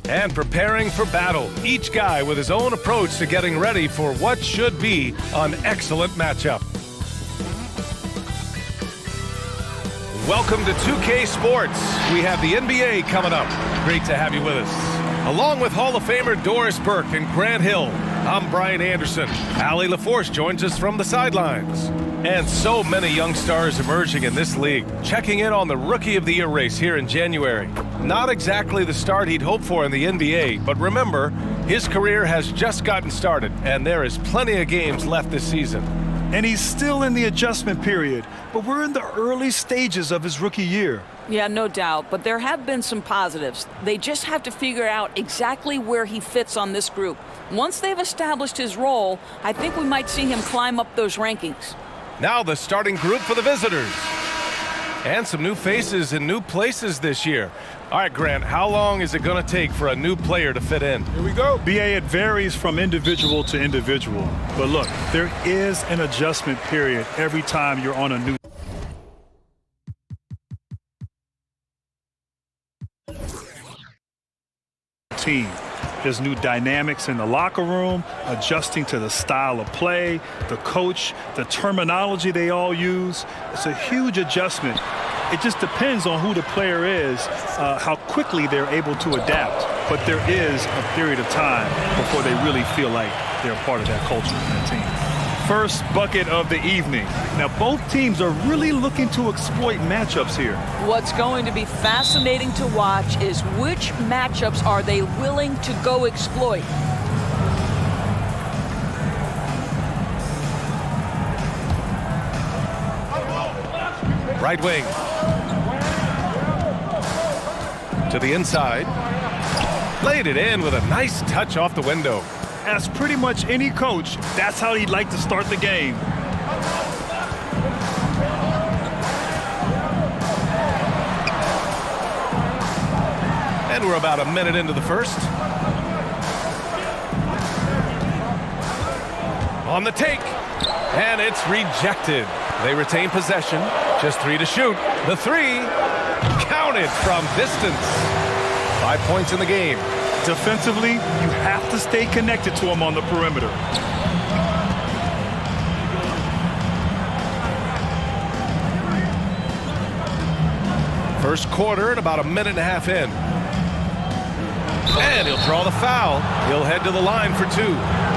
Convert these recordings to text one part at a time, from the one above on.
and preparing for battle. Each guy with his own approach to getting ready for what should be an excellent matchup. Welcome to 2K Sports. We have the NBA coming up. Great to have you with us. Along with Hall of Famer Doris Burke and Grant Hill, I'm Brian Anderson. Allie LaForce joins us from the sidelines. And so many young stars emerging in this league, checking in on the Rookie of the Year race here in January. Not exactly the start he'd hoped for in the NBA, but remember, his career has just gotten started, and there is plenty of games left this season. And he's still in the adjustment period, but we're in the early stages of his rookie year. Yeah, no doubt, but there have been some positives. They just have to figure out exactly where he fits on this group. Once they've established his role, I think we might see him climb up those rankings. Now the starting group for the visitors. And some new faces in new places this year. All right, Grant, how long is it going to take for a new player to fit in? Here we go. BA, it varies from individual to individual. But look, there is an adjustment period every time you're on a new team. There's new dynamics in the locker room, adjusting to the style of play, the coach, the terminology they all use. It's a huge adjustment. It just depends on who the player is, how quickly they're able to adapt. But there is a period of time before they really feel like they're part of that culture and that team. First bucket of the evening. Now, both teams are really looking to exploit matchups here. What's going to be fascinating to watch is which matchups are they willing to go exploit. Right wing. To the inside. Laid it in with a nice touch off the window. As pretty much any coach, that's how he'd like to start the game. And we're about a minute into the first. On the take. And it's rejected. They retain possession. Just 3 to shoot. The 3 counted from distance. 5 points in the game. Defensively, you have to stay connected to him on the perimeter. First quarter and about a minute and a half in. And he'll draw the foul. He'll head to the line for 2.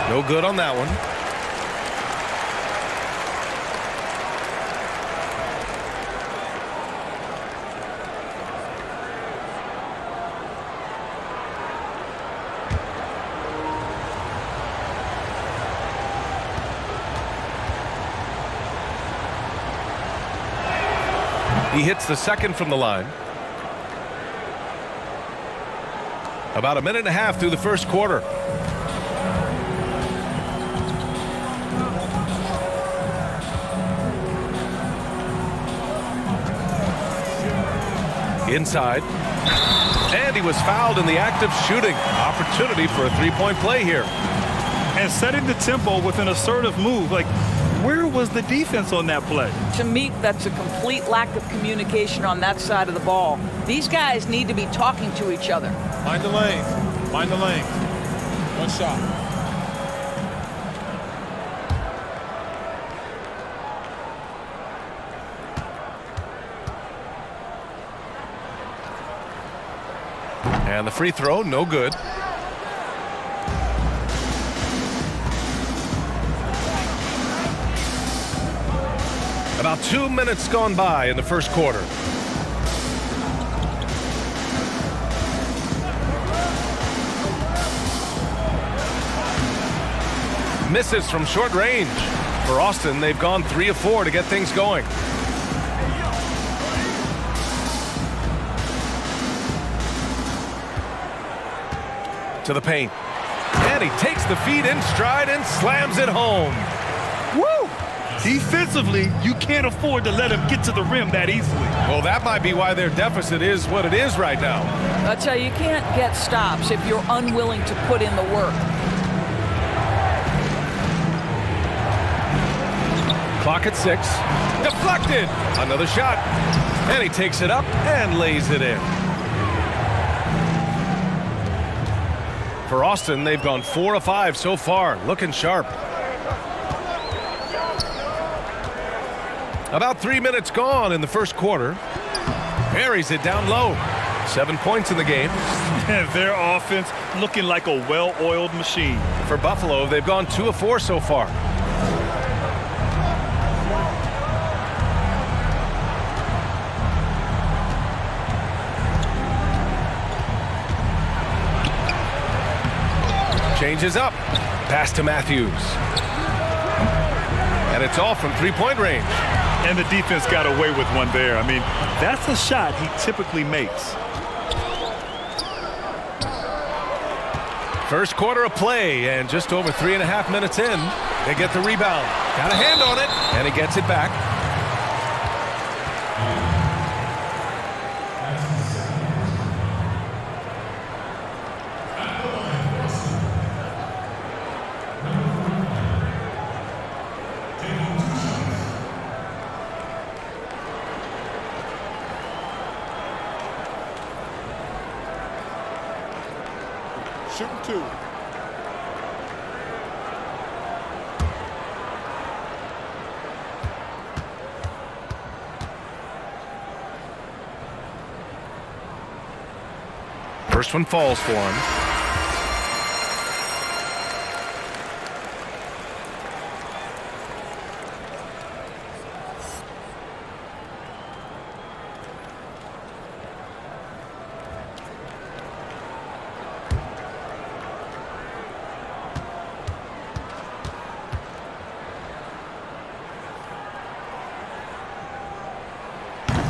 No good on that one. He hits the second from the line. About a minute and a half through the first quarter. Inside. And he was fouled in the act of shooting. Opportunity for a three-point play here. And setting the tempo with an assertive move. Like, where was the defense on that play? To me, that's a complete lack of communication on that side of the ball. These guys need to be talking to each other. Mind the lane. Mind the lane. One shot. And the free throw, no good. About 2 minutes gone by in the first quarter. Misses from short range. For Austin, they've gone 3 of 4 to get things going. To the paint. And he takes the feed in stride and slams it home. Woo! Defensively, you can't afford to let him get to the rim that easily. Well, that might be why their deficit is what it is right now. I tell you, you can't get stops if you're unwilling to put in the work. Clock at 6. Deflected. Another shot. And he takes it up and lays it in. For Austin, they've gone 4 of 5 so far. Looking sharp. About 3 minutes gone in the first quarter. Buries it down low. 7 points in the game. And their offense looking like a well-oiled machine. For Buffalo, they've gone 2 of 4 so far. Changes up. Pass to Matthews. And it's all from three-point range. And the defense got away with one there. I mean, that's a shot he typically makes. First quarter of play, and just over 3.5 minutes in, they get the rebound. Got a hand on it, and he gets it back. Shooting 2. First one falls for him.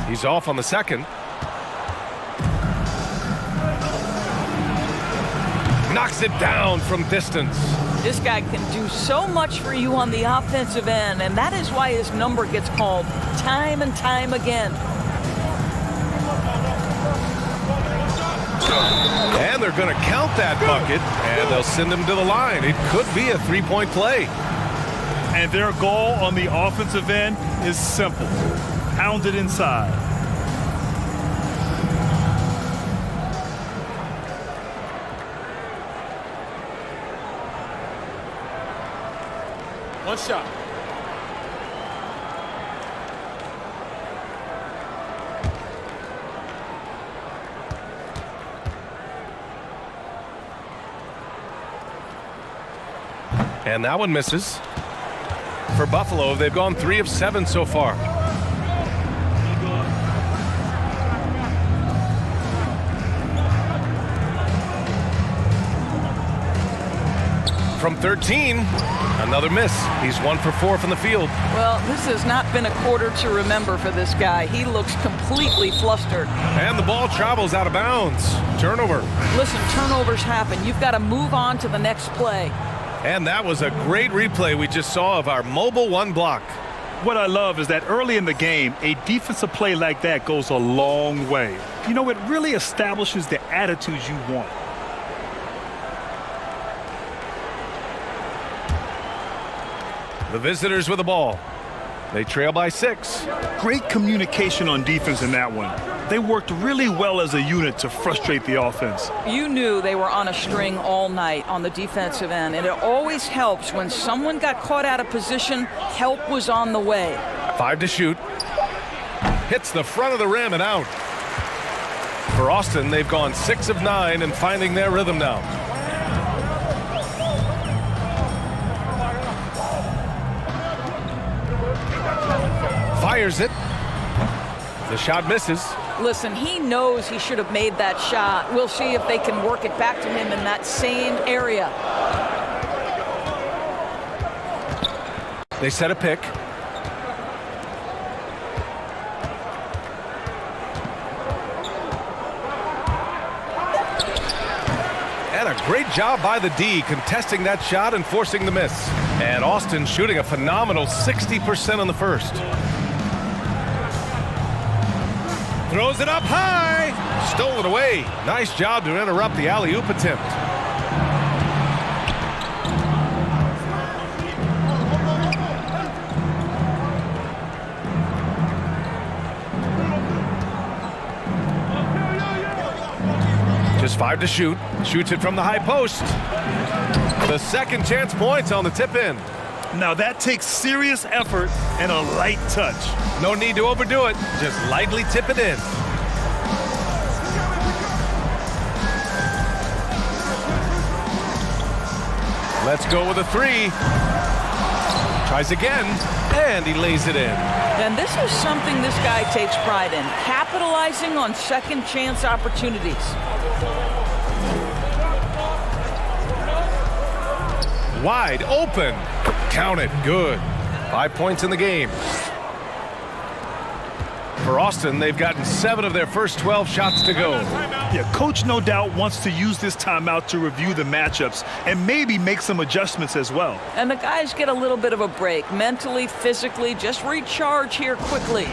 He's off on the second. Knocks it down from distance. This guy can do so much for you on the offensive end, and that is why his number gets called time and time again. And they're going to count that bucket, and they'll send him to the line. It could be a three-point play. And their goal on the offensive end is simple. Pound it inside. One shot. And that one misses. For Buffalo, they've gone 3 of 7 so far. From 13, another miss. He's 1 for 4 from the field. Well, this has not been a quarter to remember for this guy. He looks completely flustered. And the ball travels out of bounds. Turnover. Listen, turnovers happen. You've got to move on to the next play. And that was a great replay we just saw of our mobile one block. What I love is that early in the game, a defensive play like that goes a long way. You know, it really establishes the attitudes you want. The visitors with the ball. They trail by 6. Great communication on defense in that one. They worked really well as a unit to frustrate the offense. You knew they were on a string all night on the defensive end, and it always helps when someone got caught out of position, help was on the way. 5 to shoot. Hits the front of the rim and out. For Austin, they've gone 6 of 9 and finding their rhythm now. Fires it. The shot misses. Listen, he knows he should have made that shot. We'll see if they can work it back to him in that same area. They set a pick. And a Great job by the D contesting that shot and forcing the miss. And Austin shooting a phenomenal 60% on the first. Throws it up high. Stolen away. Nice job to interrupt the alley-oop attempt. Just 5 to shoot. Shoots it from the high post. The second chance points on the tip in. Now that takes serious effort and a light touch. No need to overdo it. Just lightly tip it in. Let's go with a 3. Tries again, and he lays it in. And this is something this guy takes pride in, capitalizing on second chance opportunities. Wide open. Count it. Good. 5 points in the game. For Austin, they've gotten 7 of their first 12 shots to go. Yeah, coach no doubt wants to use this timeout to review the matchups and maybe make some adjustments as well. And the guys get a little bit of a break, mentally, physically, just recharge here quickly.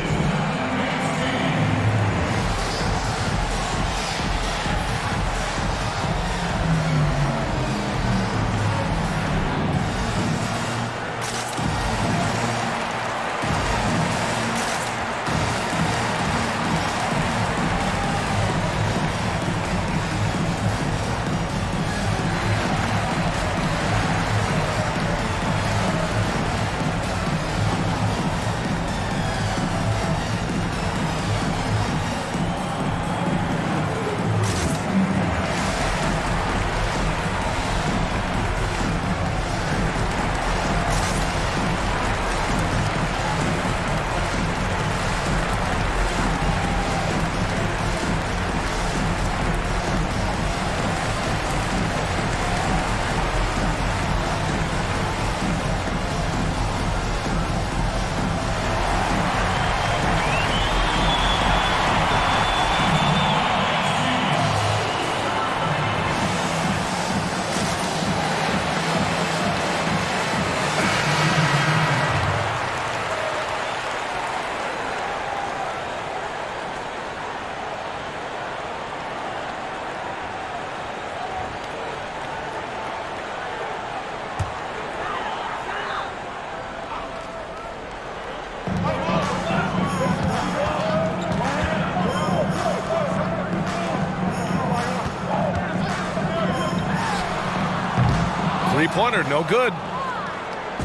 Three-pointer, no good.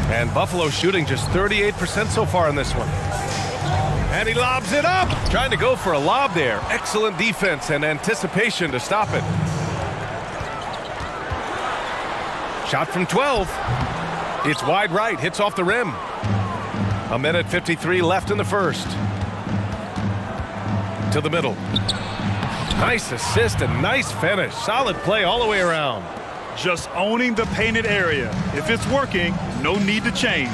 And Buffalo shooting just 38% so far in this one. And he lobs it up. Trying to go for a lob there. Excellent defense and anticipation to stop it. Shot from 12. It's wide right, hits off the rim. 1:53 left in the first. To the middle. Nice assist and nice finish. Solid play all the way around. Just owning the painted area. If it's working, no need to change.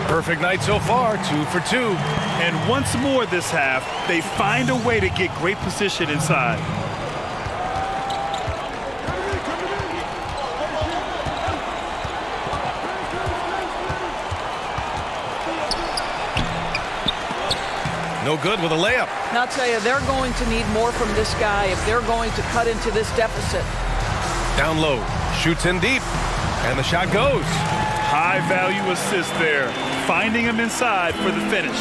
Perfect night so far, 2 for 2. And once more this half, they find a way to get great position inside. No good with a layup. And I'll tell you, they're going to need more from this guy if they're going to cut into this deficit. Down low, shoots in deep, and the shot goes. High value assist there, finding him inside for the finish.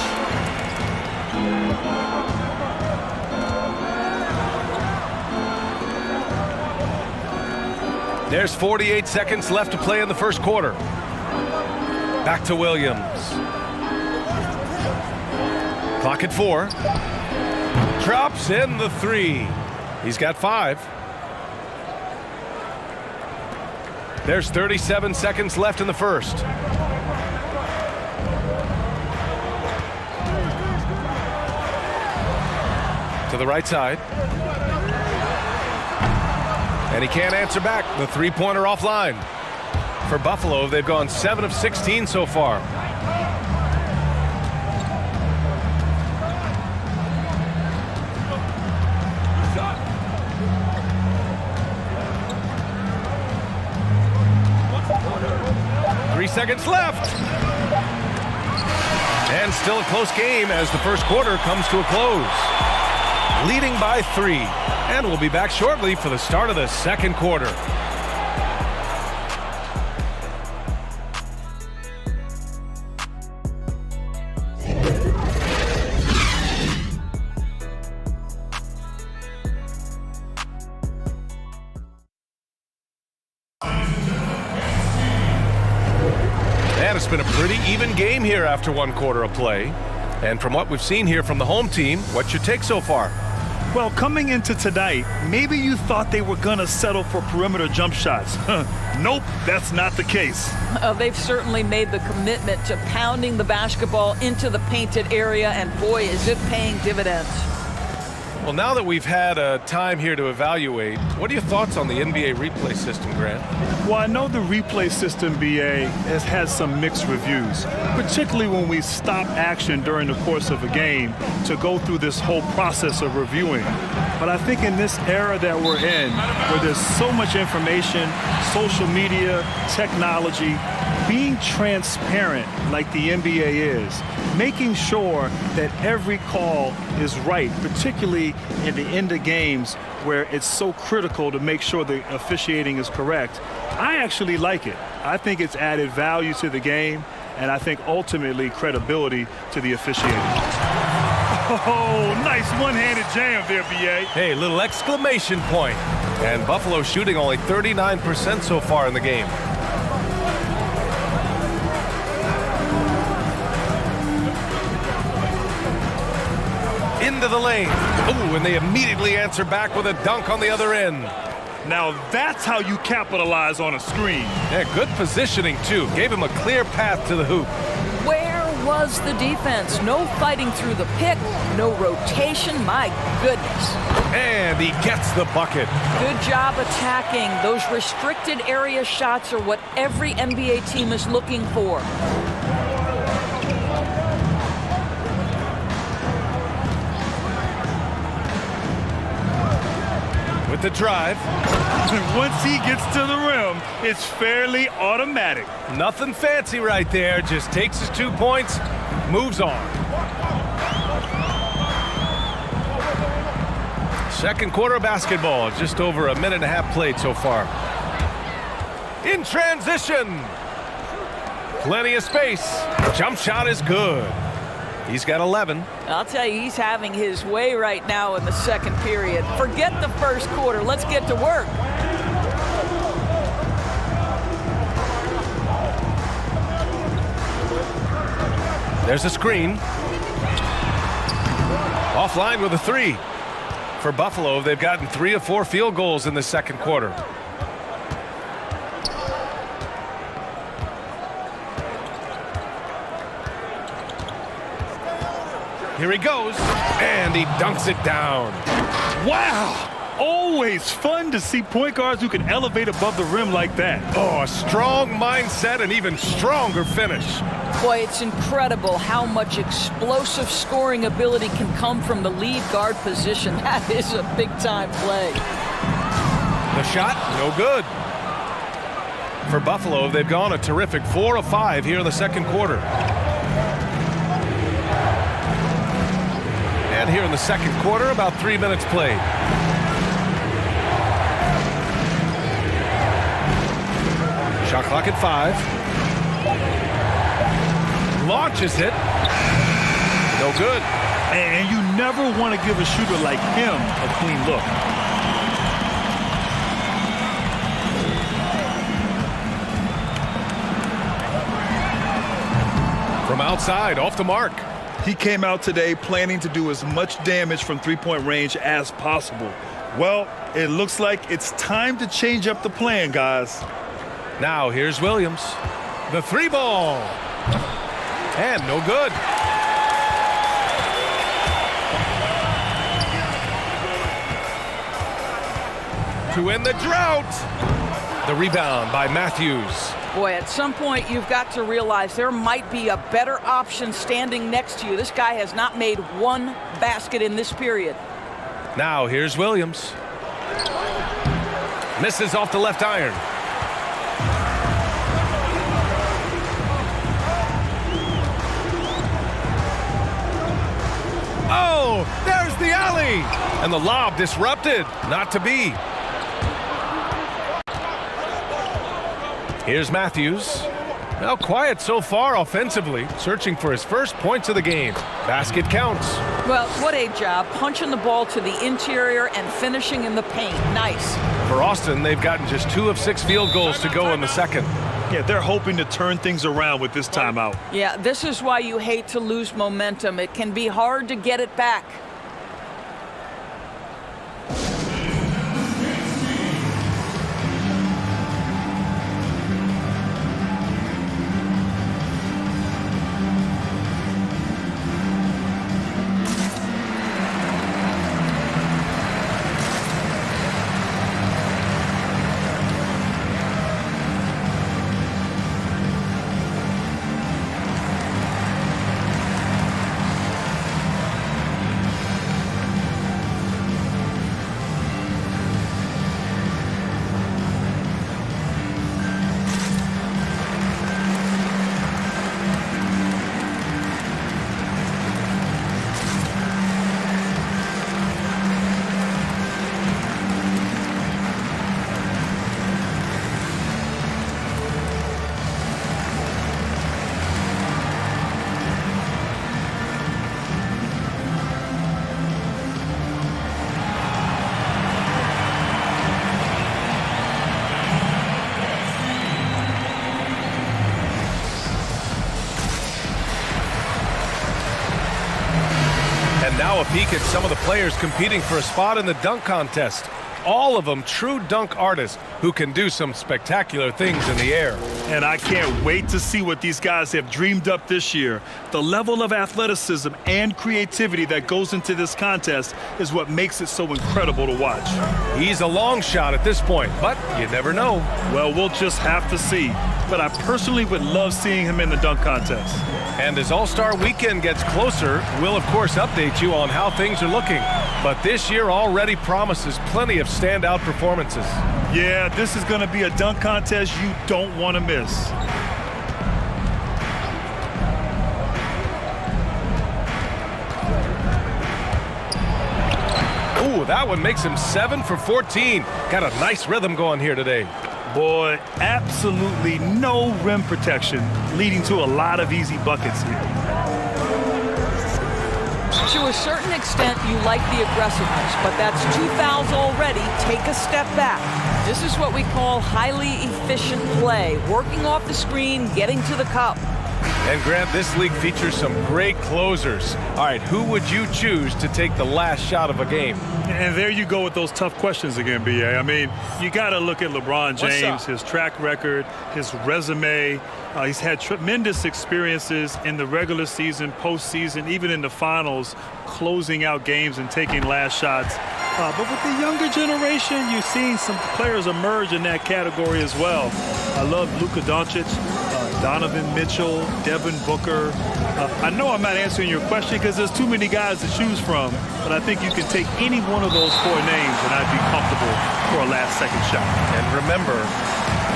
There's 48 seconds left to play in the first quarter. Back to Williams. Clock at 4. Drops in the 3. He's got 5. There's 37 seconds left in the first. To the right side. And he can't answer back. The three-pointer offline. For Buffalo, they've gone 7 of 16 so far. seconds left. And still a close game as the first quarter comes to a close. Leading by 3. And we'll be back shortly for the start of the second quarter. And it's been a pretty even game here after one quarter of play. And from what we've seen here from the home team, what's your take so far? Well, coming into tonight, maybe you thought they were going to settle for perimeter jump shots. Nope, that's not the case. They've certainly made the commitment to pounding the basketball into the painted area, and boy, is it paying dividends. Well, now that we've had time here to evaluate, what are your thoughts on the NBA replay system, Grant? Well, I know the replay system, BA, has had some mixed reviews, particularly when we stop action during the course of a game to go through this whole process of reviewing. But I think in this era that we're in, where there's so much information, social media, technology, being transparent like the NBA is, making sure that every call is right, particularly in the end of games where it's so critical to make sure the officiating is correct. I actually like it. I think it's added value to the game, and I think ultimately credibility to the officiating. Oh, nice one-handed jam there, BA. Hey, little exclamation point. And Buffalo shooting only 39% so far in the game. Into the lane. Ooh, and they immediately answer back with a dunk on the other end. Now that's how you capitalize on a screen. Yeah, good positioning, too. Gave him a clear path to the hoop. Where was the defense? No fighting through the pick, no rotation. My goodness. And he gets the bucket. Good job attacking. Those restricted area shots are what every NBA team is looking for. With the drive. Once he gets to the rim, it's fairly automatic. Nothing fancy right there. Just takes his 2 points, moves on. Second quarter basketball. Just over a minute and a half played so far. In transition. Plenty of space. Jump shot is good. He's got 11. I'll tell you, he's having his way right now in the second period. Forget the first quarter. Let's get to work. There's a screen. Offline with a 3. For Buffalo, they've gotten 3 of 4 field goals in the second quarter. Here he goes, and he dunks it down. Wow! Always fun to see point guards who can elevate above the rim like that. Oh, a strong mindset and even stronger finish. Boy, it's incredible how much explosive scoring ability can come from the lead guard position. That is a big-time play. The shot, no good. For Buffalo, they've gone a terrific 4 of 5 here in the second quarter. And here in the second quarter, about 3 minutes played. Shot clock at 5. Launches it. No good. And you never want to give a shooter like him a clean look. From outside, off the mark. He came out today planning to do as much damage from three-point range as possible. Well, it looks like it's time to change up the plan, guys. Now here's Williams. The 3 ball. And no good. To end the drought. The rebound by Matthews. Boy, at some point you've got to realize there might be a better option standing next to you. This guy has not made one basket in this period. Now here's Williams. Misses off the left iron. Oh, there's the alley. And the lob disrupted. Not to be. Here's Matthews. Well, quiet so far offensively, searching for his first points of the game. Basket counts. Well, what a job, punching the ball to the interior and finishing in the paint. Nice. For Austin, they've gotten just 2 of 6 field goals to go in the second. Yeah, they're hoping to turn things around with this timeout. Yeah, this is why you hate to lose momentum. It can be hard to get it back. Now a peek at some of the players competing for a spot in the dunk contest. All of them true dunk artists who can do some spectacular things in the air. And I can't wait to see what these guys have dreamed up this year. The level of athleticism and creativity that goes into this contest is what makes it so incredible to watch. He's a long shot at this point, but you never know. Well, we'll just have to see. But I personally would love seeing him in the dunk contest. And as All-Star Weekend gets closer, we'll of course update you on how things are looking. But this year already promises plenty of standout performances. Yeah, this is going to be a dunk contest you don't want to miss. Ooh, that one makes him 7 for 14. Got a nice rhythm going here today. Boy, absolutely no rim protection, leading to a lot of easy buckets here. To a certain extent, you like the aggressiveness, but that's 2 fouls already. Take a step back. This is what we call highly efficient play, working off the screen, getting to the cup. And Grant, this league features some great closers. All right, who would you choose to take the last shot of a game? And there you go with those tough questions again, B.A. I mean, you got to look at LeBron James, his track record, his resume. He's had tremendous experiences in the regular season, postseason, even in the finals, closing out games and taking last shots. But with the younger generation, you've seen some players emerge in that category as well. I love Luka Doncic, Donovan Mitchell, Devin Booker. I know I'm not answering your question because there's too many guys to choose from, but I think you can take any one of those 4 names and I'd be comfortable for a last-second shot. And remember,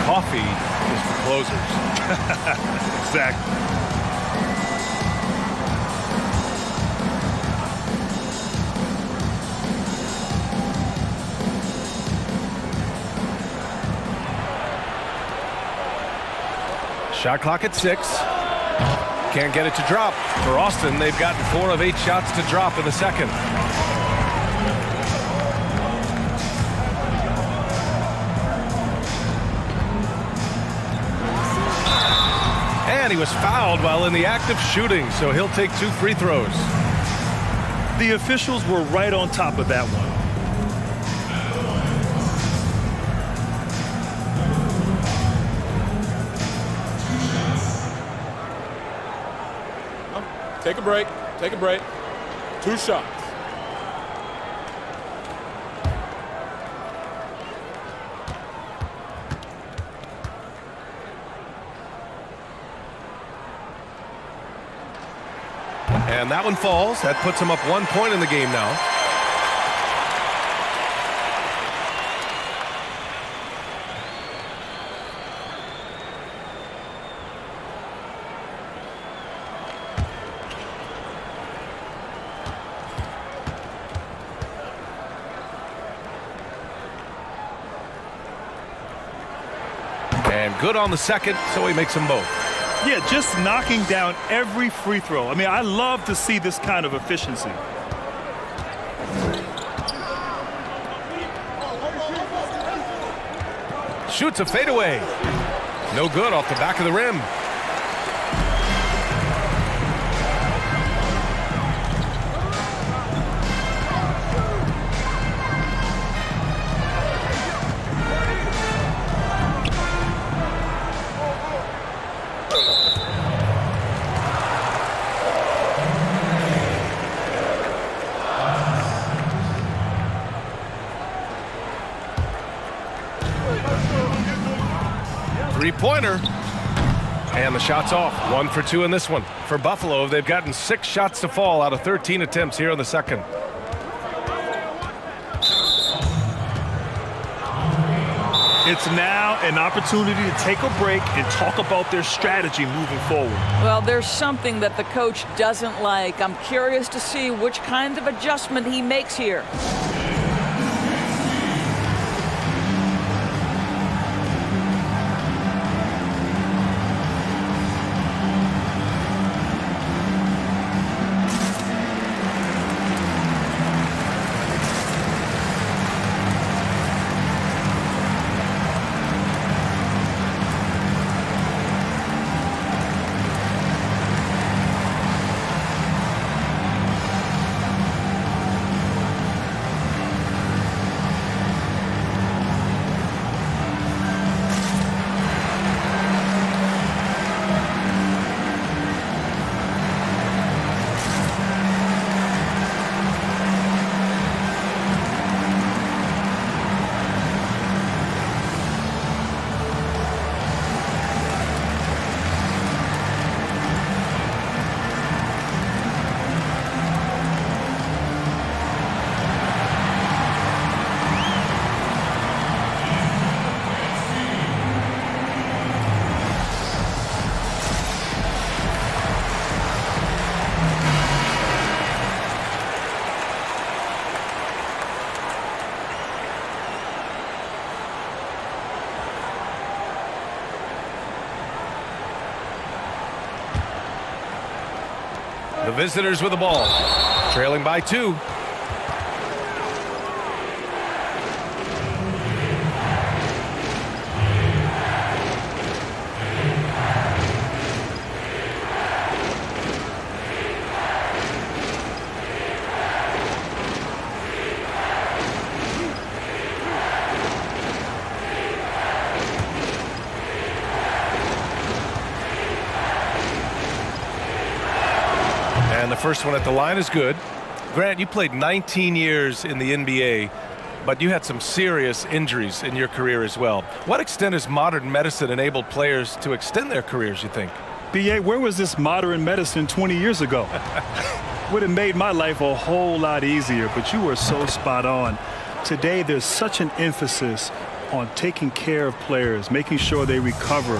coffee is for closers. Exactly. Shot clock at 6. Can't get it to drop. For Austin, they've gotten 4 of 8 shots to drop in the second. And he was fouled while in the act of shooting, so he'll take 2 free throws. The officials were right on top of that one. Take a break. Take a break. 2 shots. And that one falls. That puts him up 1 point in the game now. And good on the second, so he makes them both. Yeah, just knocking down every free throw. I mean, I love to see this kind of efficiency. Shoots a fadeaway. No good off the back of the rim. Three-pointer. And the shot's off. 1 for 2 in this one. For Buffalo, they've gotten 6 shots to fall out of 13 attempts here in the second. It's now an opportunity to take a break and talk about their strategy moving forward. Well, there's something that the coach doesn't like. I'm curious to see which kind of adjustment he makes here. The visitors with the ball, trailing by 2. And the first one at the line is good. Grant, you played 19 years in the NBA, but you had some serious injuries in your career as well. What extent has modern medicine enabled players to extend their careers, you think? B.A., where was this modern medicine 20 years ago? Would have made my life a whole lot easier, but you were so spot on. Today, there's such an emphasis on taking care of players, making sure they recover.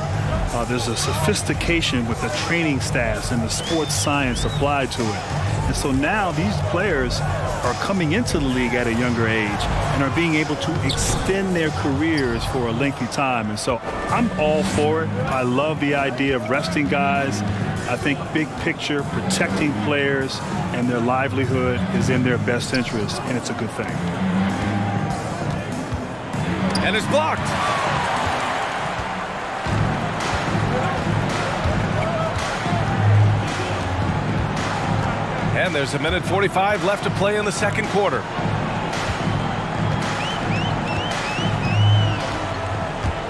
There's a sophistication with the training staffs and the sports science applied to it. And so now these players are coming into the league at a younger age and are being able to extend their careers for a lengthy time. And so I'm all for it. I love the idea of resting guys. I think big picture, protecting players and their livelihood is in their best interest, and it's a good thing. And it's blocked. And there's 1:45 left to play in the second quarter.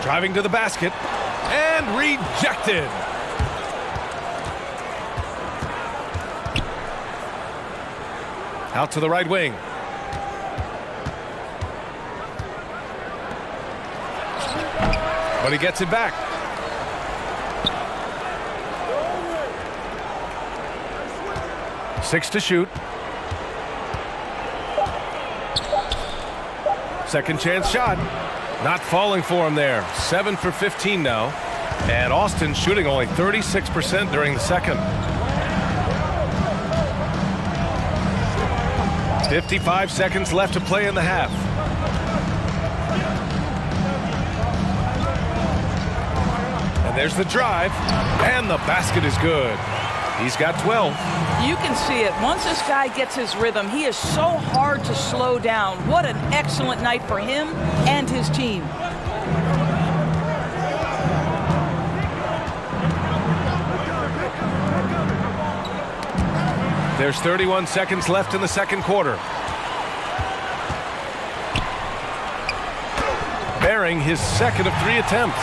Driving to the basket and rejected. Out to the right wing. But he gets it back. Six to shoot. Second chance shot. Not falling for him there. 7 for 15 now. And Austin shooting only 36% during the second. 55 seconds left to play in the half. And there's the drive, and the basket is good. He's got 12. You can see it. Once this guy gets his rhythm, he is so hard to slow down. What an excellent night for him and his team. There's 31 seconds left in the second quarter. Bearing his second of 3 attempts.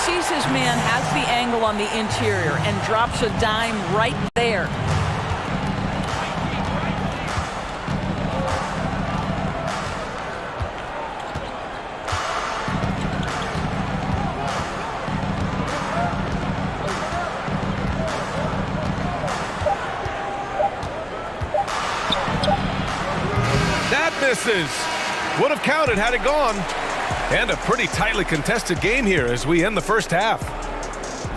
Sees his man has the angle on the interior and drops a dime right there. That misses. Would have counted had it gone. And a pretty tightly contested game here as we end the first half.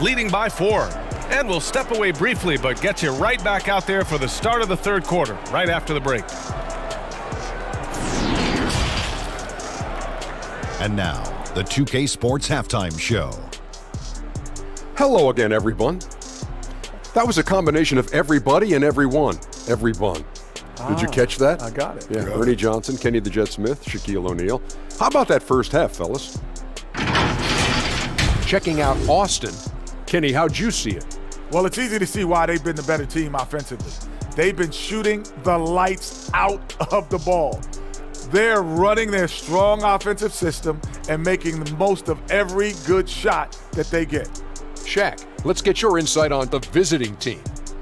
Leading by 4. And we'll step away briefly, but get you right back out there for the start of the third quarter, right after the break. And now, the 2K Sports Halftime Show. Hello again, everyone. That was a combination of everybody and everyone. Everyone. Did you catch that? I got it. Yeah, Ernie Johnson, Kenny the Jet Smith, Shaquille O'Neal. How about that first half, fellas? Checking out Austin. Kenny, how'd you see it? Well, it's easy to see why they've been the better team offensively. They've been shooting the lights out of the ball. They're running their strong offensive system and making the most of every good shot that they get. Shaq, let's get your insight on the visiting team.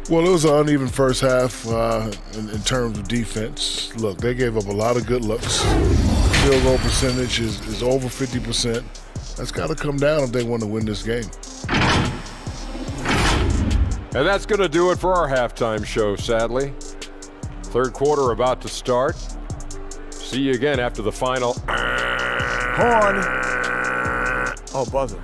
Well, it was an uneven first half in terms of defense. Look, they gave up a lot of good looks. Field goal percentage is over 50%. That's got to come down if they want to win this game. And that's going to do it for our halftime show, sadly. Third quarter about to start. See you again after the final. Horn. Oh, buzzer.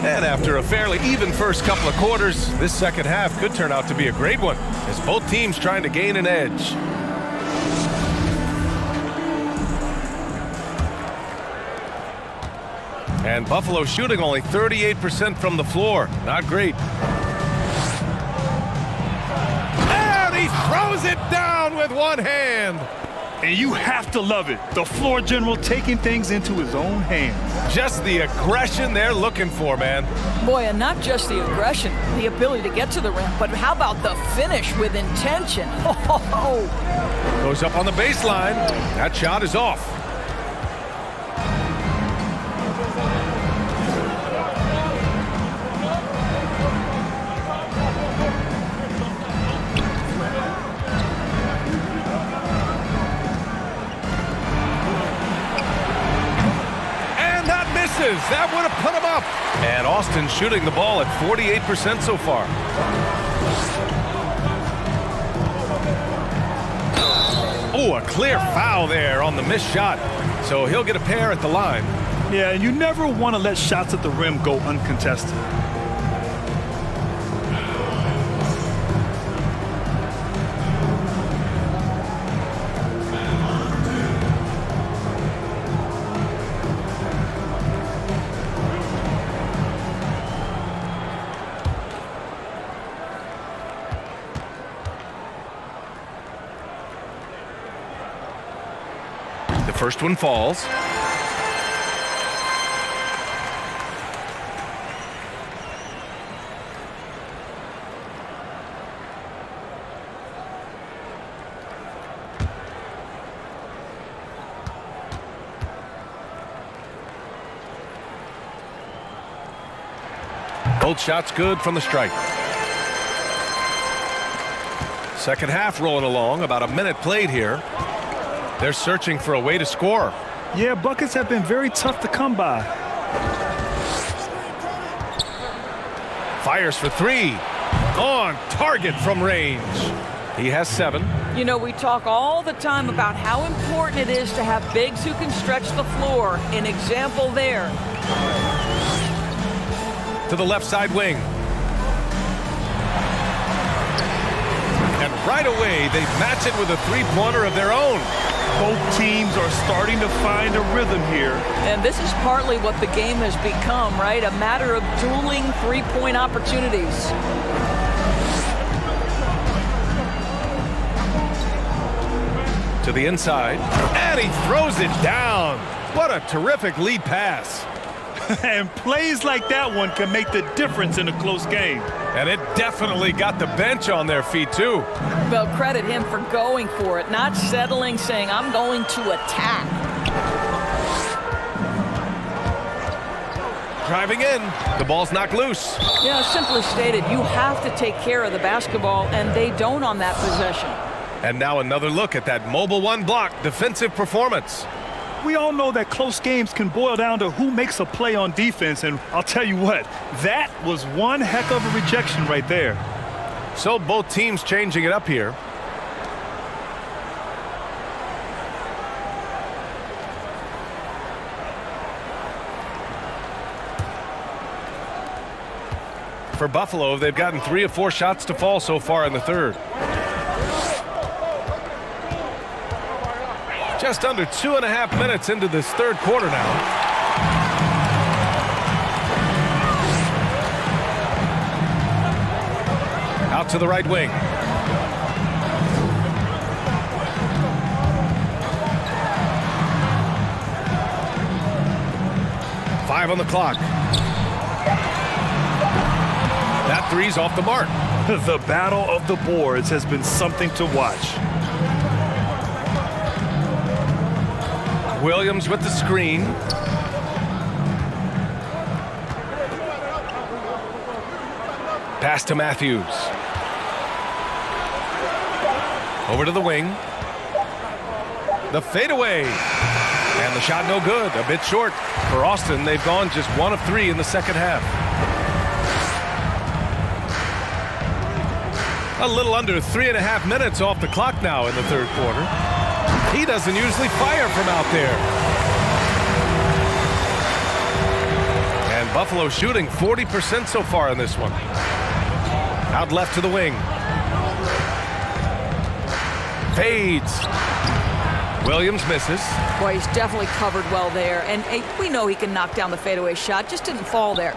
And after a fairly even first couple of quarters, this second half could turn out to be a great one, as both teams trying to gain an edge. And Buffalo shooting only 38% from the floor. Not great. And he throws it down with one hand. And you have to love it. The floor general taking things into his own hands. Just the aggression they're looking for, man. Boy, and not just the aggression, the ability to get to the rim, but how about the finish with intention? Goes up on the baseline. That shot is off. That would have put him up. And Austin shooting the ball at 48% so far. Oh, a clear foul there on the missed shot. So he'll get a pair at the line. Yeah, and you never want to let shots at the rim go uncontested. First one falls. Both shots good from the stripe. Second half rolling along, about a minute played here. They're searching for a way to score. Yeah, buckets have been very tough to come by. Fires for 3. On target from range. He has 7. You know, we talk all the time about how important it is to have bigs who can stretch the floor. An example there. To the left side wing. Right away, they match it with a three-pointer of their own. Both teams are starting to find a rhythm here. And this is partly what the game has become, right? A matter of dueling three-point opportunities. To the inside, and he throws it down. What a terrific lead pass. And plays like that one can make the difference in a close game. And it definitely got the bench on their feet, too. Well, credit him for going for it, not settling, saying, I'm going to attack. Driving in, the ball's knocked loose. Yeah, simply stated, you have to take care of the basketball, and they don't on that possession. And now another look at that mobile one block defensive performance. We all know that close games can boil down to who makes a play on defense, and I'll tell you what, that was one heck of a rejection right there. So both teams changing it up here. For Buffalo, they've gotten 3 of 4 shots to fall so far in the third. Just under 2.5 minutes into this third quarter now. Out to the right wing. Five on the clock. That three's off the mark. The battle of the boards has been something to watch. Williams with the screen. Pass to Matthews. Over to the wing. The fadeaway. And the shot no good. A bit short. For Austin, they've gone just 1 of 3 in the second half. A little under 3.5 minutes off the clock now in the third quarter. He doesn't usually fire from out there. And Buffalo shooting 40% so far in this one. Out left to the wing. Fades. Williams misses. Boy, he's definitely covered well there. And we know he can knock down the fadeaway shot. Just didn't fall there.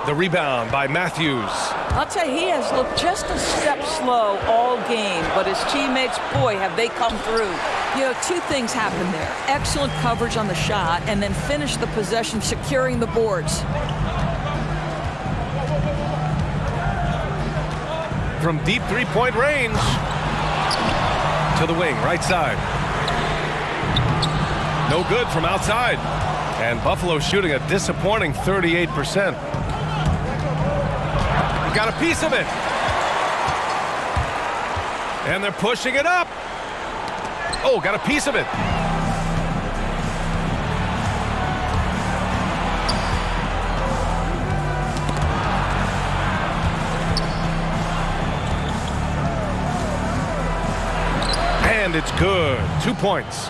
The rebound by Matthews. I'll tell you, he has looked just a step slow all game, but his teammates, boy, have they come through. You know, 2 things happened there. Excellent coverage on the shot, and then finish the possession securing the boards. From deep three-point range. To the wing, right side. No good from outside. And Buffalo shooting a disappointing 38%. Got a piece of it. And they're pushing it up. Oh, got a piece of it. And it's good. 2 points.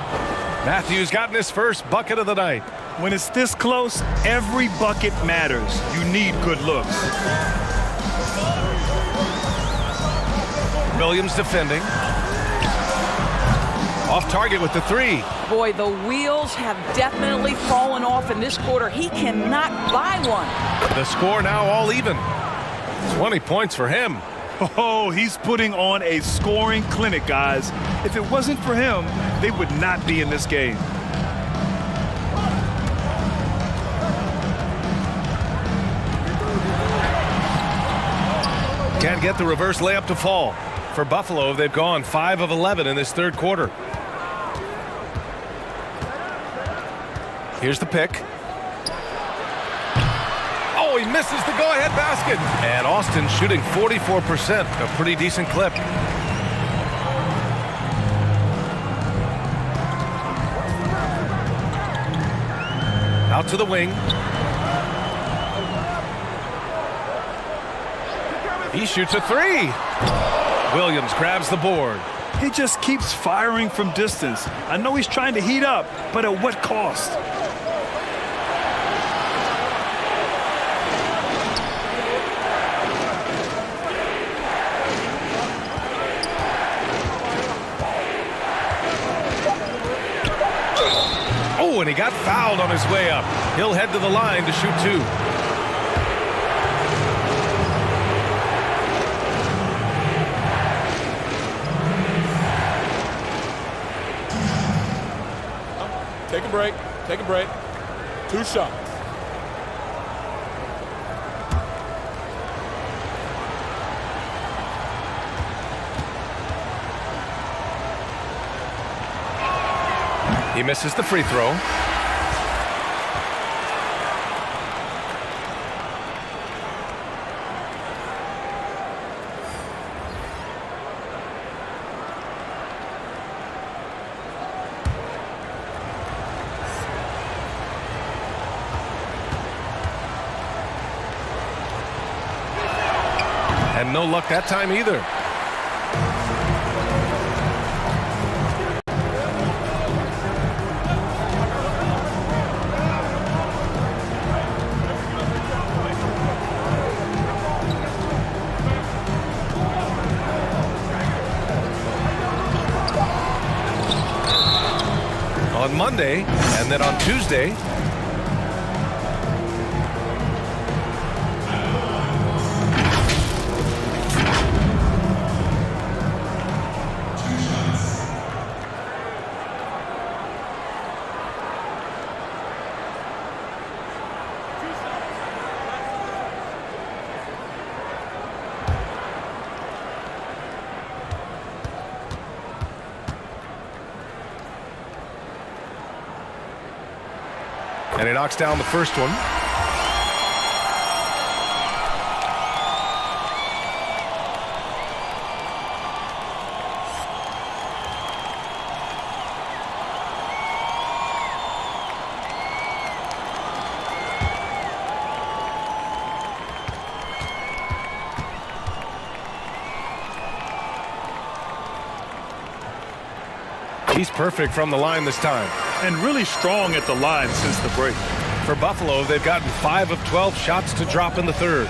Matthews gotten his first bucket of the night. When it's this close, every bucket matters. You need good looks. Williams defending. Off target with the 3. Boy, the wheels have definitely fallen off in this quarter. He cannot buy one. The score now all even. 20 points for him. Oh, he's putting on a scoring clinic, guys. If it wasn't for him, they would not be in this game. Can't get the reverse layup to fall. For Buffalo, they've gone 5 of 11 in this third quarter. Here's the pick. Oh, he misses the go-ahead basket. And Austin shooting 44%, a pretty decent clip. Out to the wing. He shoots a 3. Williams grabs the board. He just keeps firing from distance. I know he's trying to heat up, but at what cost? and he got fouled on his way up. He'll head to the line to shoot 2. Take a break. Take a break. 2 shots. He misses the free throw. And no luck that time either. On Monday, and then on Tuesday, and he knocks down the first one. He's perfect from the line this time. And really strong at the line since the break. For Buffalo, they've gotten 5 of 12 shots to drop in the third.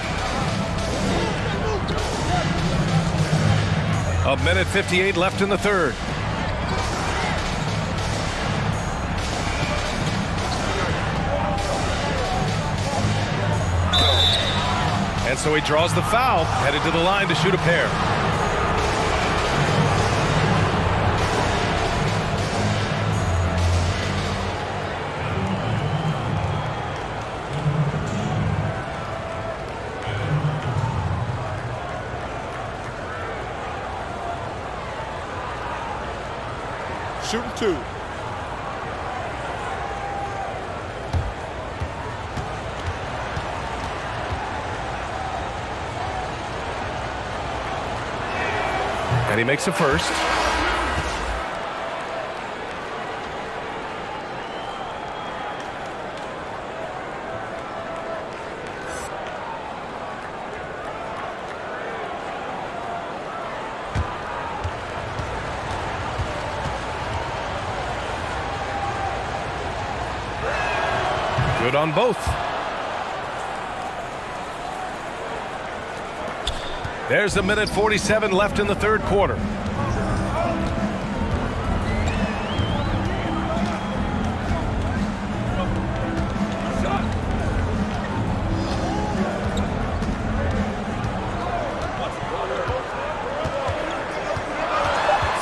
A minute 58 left in the third. And so he draws the foul, headed to the line to shoot a pair. Shooting 2. And he makes a first. Good on both. There's a minute 47 left in the third quarter.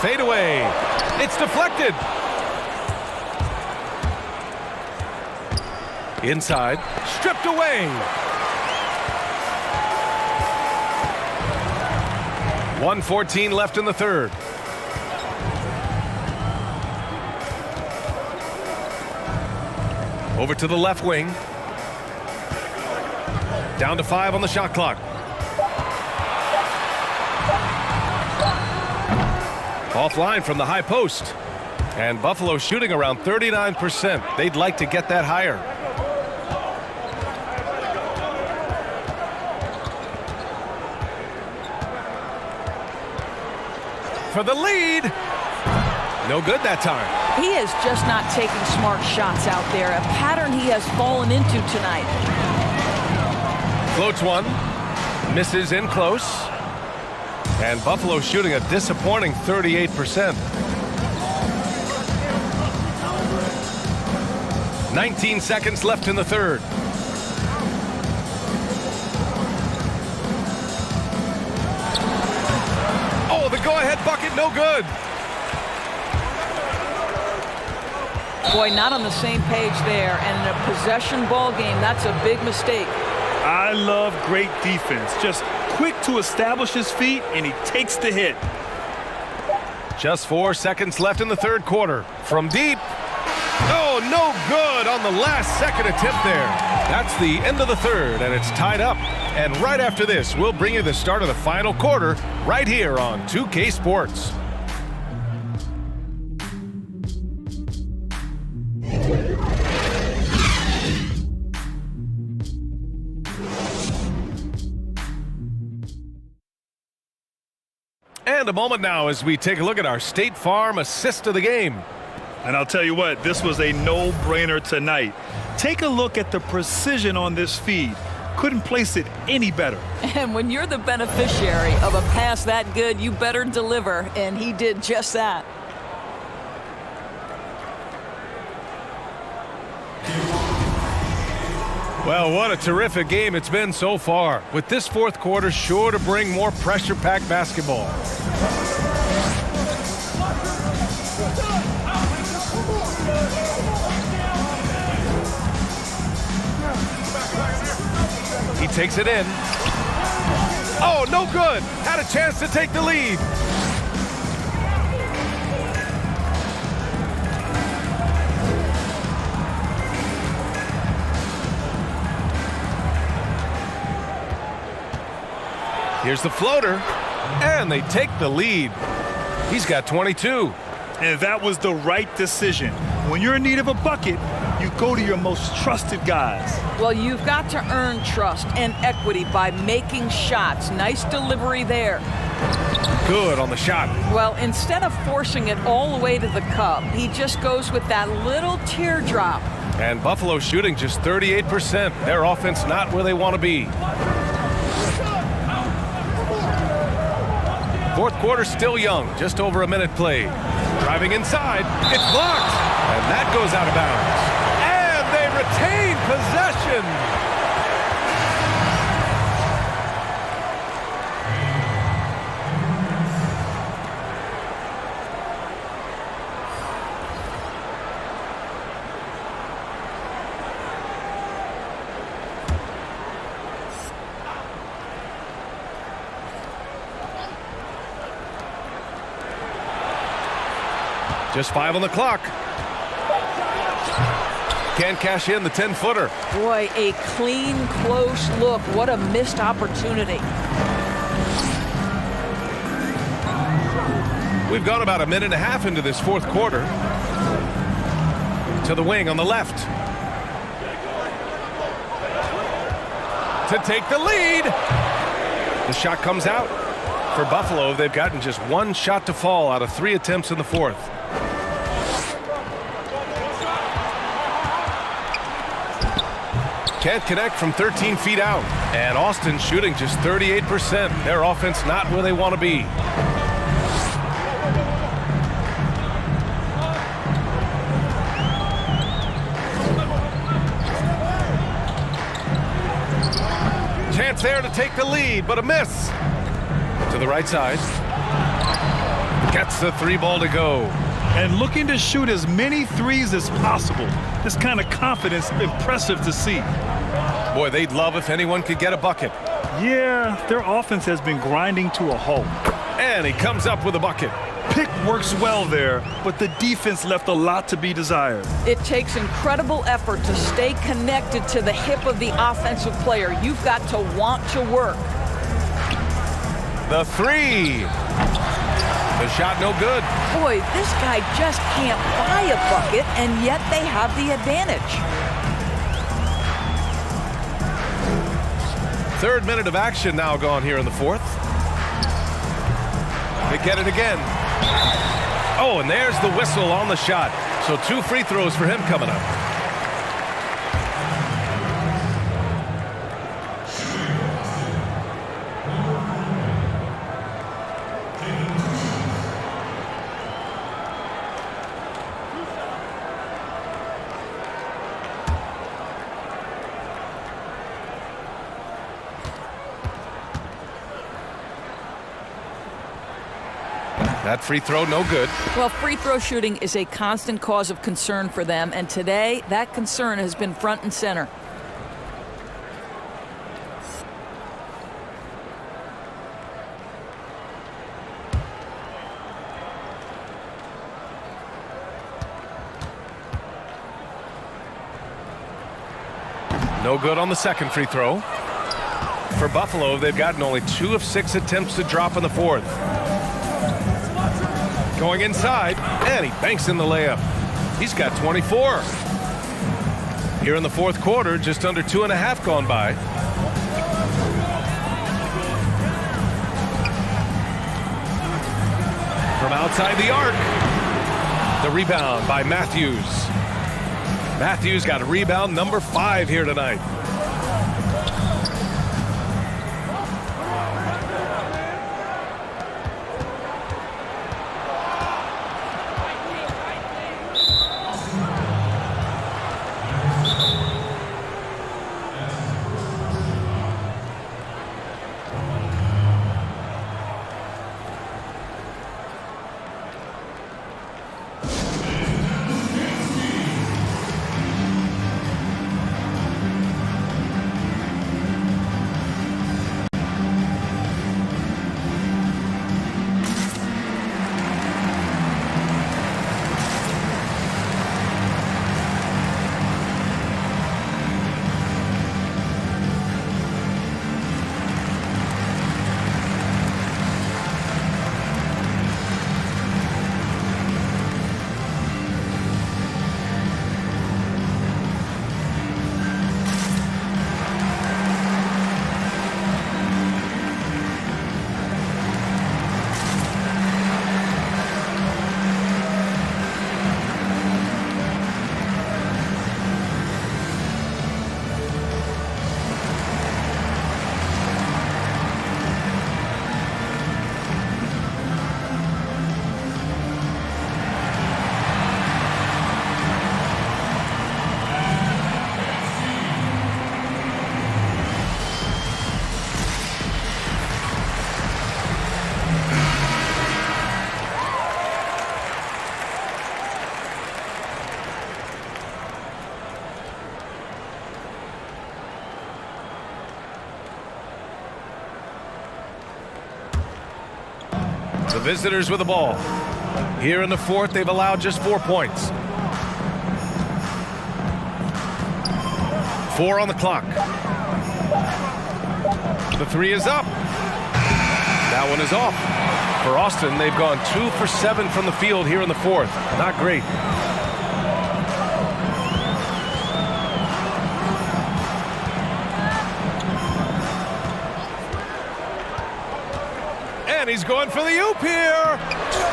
Fade away. It's deflected. Inside, stripped away. 1:14 left in the third. Over to the left wing. Down to 5 on the shot clock. Offline from the high post. And Buffalo shooting around 39%. They'd like to get that higher. For the lead. No good that time. He is just not taking smart shots out there, a pattern he has fallen into tonight. Floats one, misses in close, and Buffalo shooting a disappointing 38%. 19 seconds left in the third. Oh, the go-ahead bucket, no good. Boy, not on the same page there. And in a possession ball game, that's a big mistake. I love great defense. Just quick to establish his feet, and he takes the hit. Just 4 seconds left in the third quarter. From deep. Oh, no good on the last second attempt there. That's the end of the third, and it's tied up. And right after this, we'll bring you the start of the final quarter right here on 2K Sports. And a moment now as we take a look at our State Farm assist of the game. And I'll tell you what, this was a no-brainer tonight. Take a look at the precision on this feed. Couldn't place it any better. And when you're the beneficiary of a pass that good, you better deliver, and he did just that. Well, what a terrific game it's been so far, with this fourth quarter sure to bring more pressure-packed basketball. He takes it in. Oh, no good. Had a chance to take the lead. Here's the floater, and they take the lead. He's got 22. And that was the right decision. When you're in need of a bucket, you go to your most trusted guys. Well, you've got to earn trust and equity by making shots. Nice delivery there. Good on the shot. Well, instead of forcing it all the way to the cup, he just goes with that little teardrop. And Buffalo shooting just 38%. Their offense not where they want to be. Fourth quarter still young, just over a minute played. Driving inside, it's blocked, and that goes out of bounds. And they retain possession. Just 5 on the clock. Can't cash in the 10-footer. Boy, a clean, close look. What a missed opportunity. We've gone about a minute and a half into this fourth quarter. To the wing on the left. To take the lead. The shot comes out. For Buffalo, they've gotten just one shot to fall out of 3 attempts in the fourth. Can't connect from 13 feet out. And Austin shooting just 38%. Their offense not where they want to be. Chance there to take the lead, but a miss. To the right side. Gets the 3-ball to go. And looking to shoot as many threes as possible. This kind of confidence, impressive to see. Boy, they'd love if anyone could get a bucket. Yeah, their offense has been grinding to a halt. And he comes up with a bucket. Pick works well there, but the defense left a lot to be desired. It takes incredible effort to stay connected to the hip of the offensive player. You've got to want to work. The 3. The shot no good. Boy, this guy just can't buy a bucket, and yet they have the advantage. Third minute of action now gone here in the fourth. They get it again. Oh, and there's the whistle on the shot. So 2 free throws for him coming up. That free throw, no good. Well, free throw shooting is a constant cause of concern for them, and today that concern has been front and center. No good on the second free throw. For Buffalo, they've gotten only 2 of 6 attempts to drop in the fourth. Going inside, and he banks in the layup. He's got 24. Here in the fourth quarter, just under 2.5 gone by. From outside the arc, the rebound by Matthews. Matthews got a rebound number 5 here tonight. The visitors with the ball. Here in the fourth, they've allowed just 4 points. 4 on the clock. The three is up. That one is off. For Austin, they've gone 2 for 7 from the field here in the fourth. Not great. And he's going for the oop here.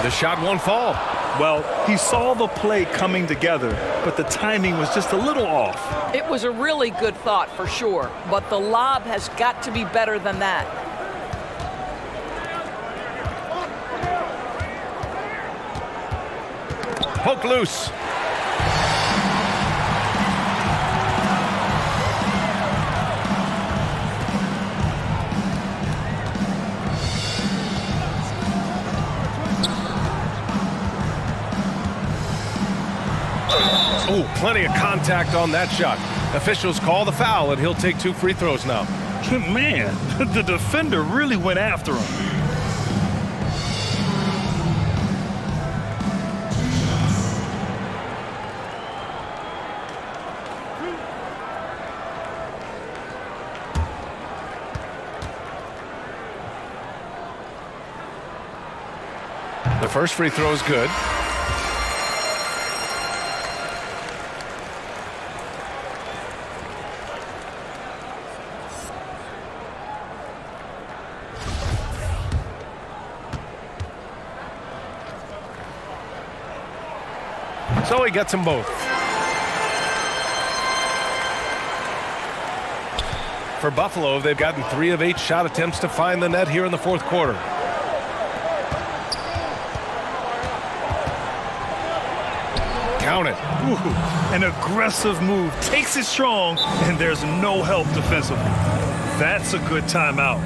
The shot won't fall. Well, he saw the play coming together, but the timing was just a little off. It was a really good thought for sure, but the lob has got to be better than that. Poke loose. Oh, plenty of contact on that shot. Officials call the foul, and he'll take 2 free throws now. Man, the defender really went after him. The first free throw is good. So he gets them both. For Buffalo, they've gotten 3 of 8 shot attempts to find the net here in the fourth quarter. Count it. Ooh, an aggressive move, takes it strong, and there's no help defensively. That's a good timeout.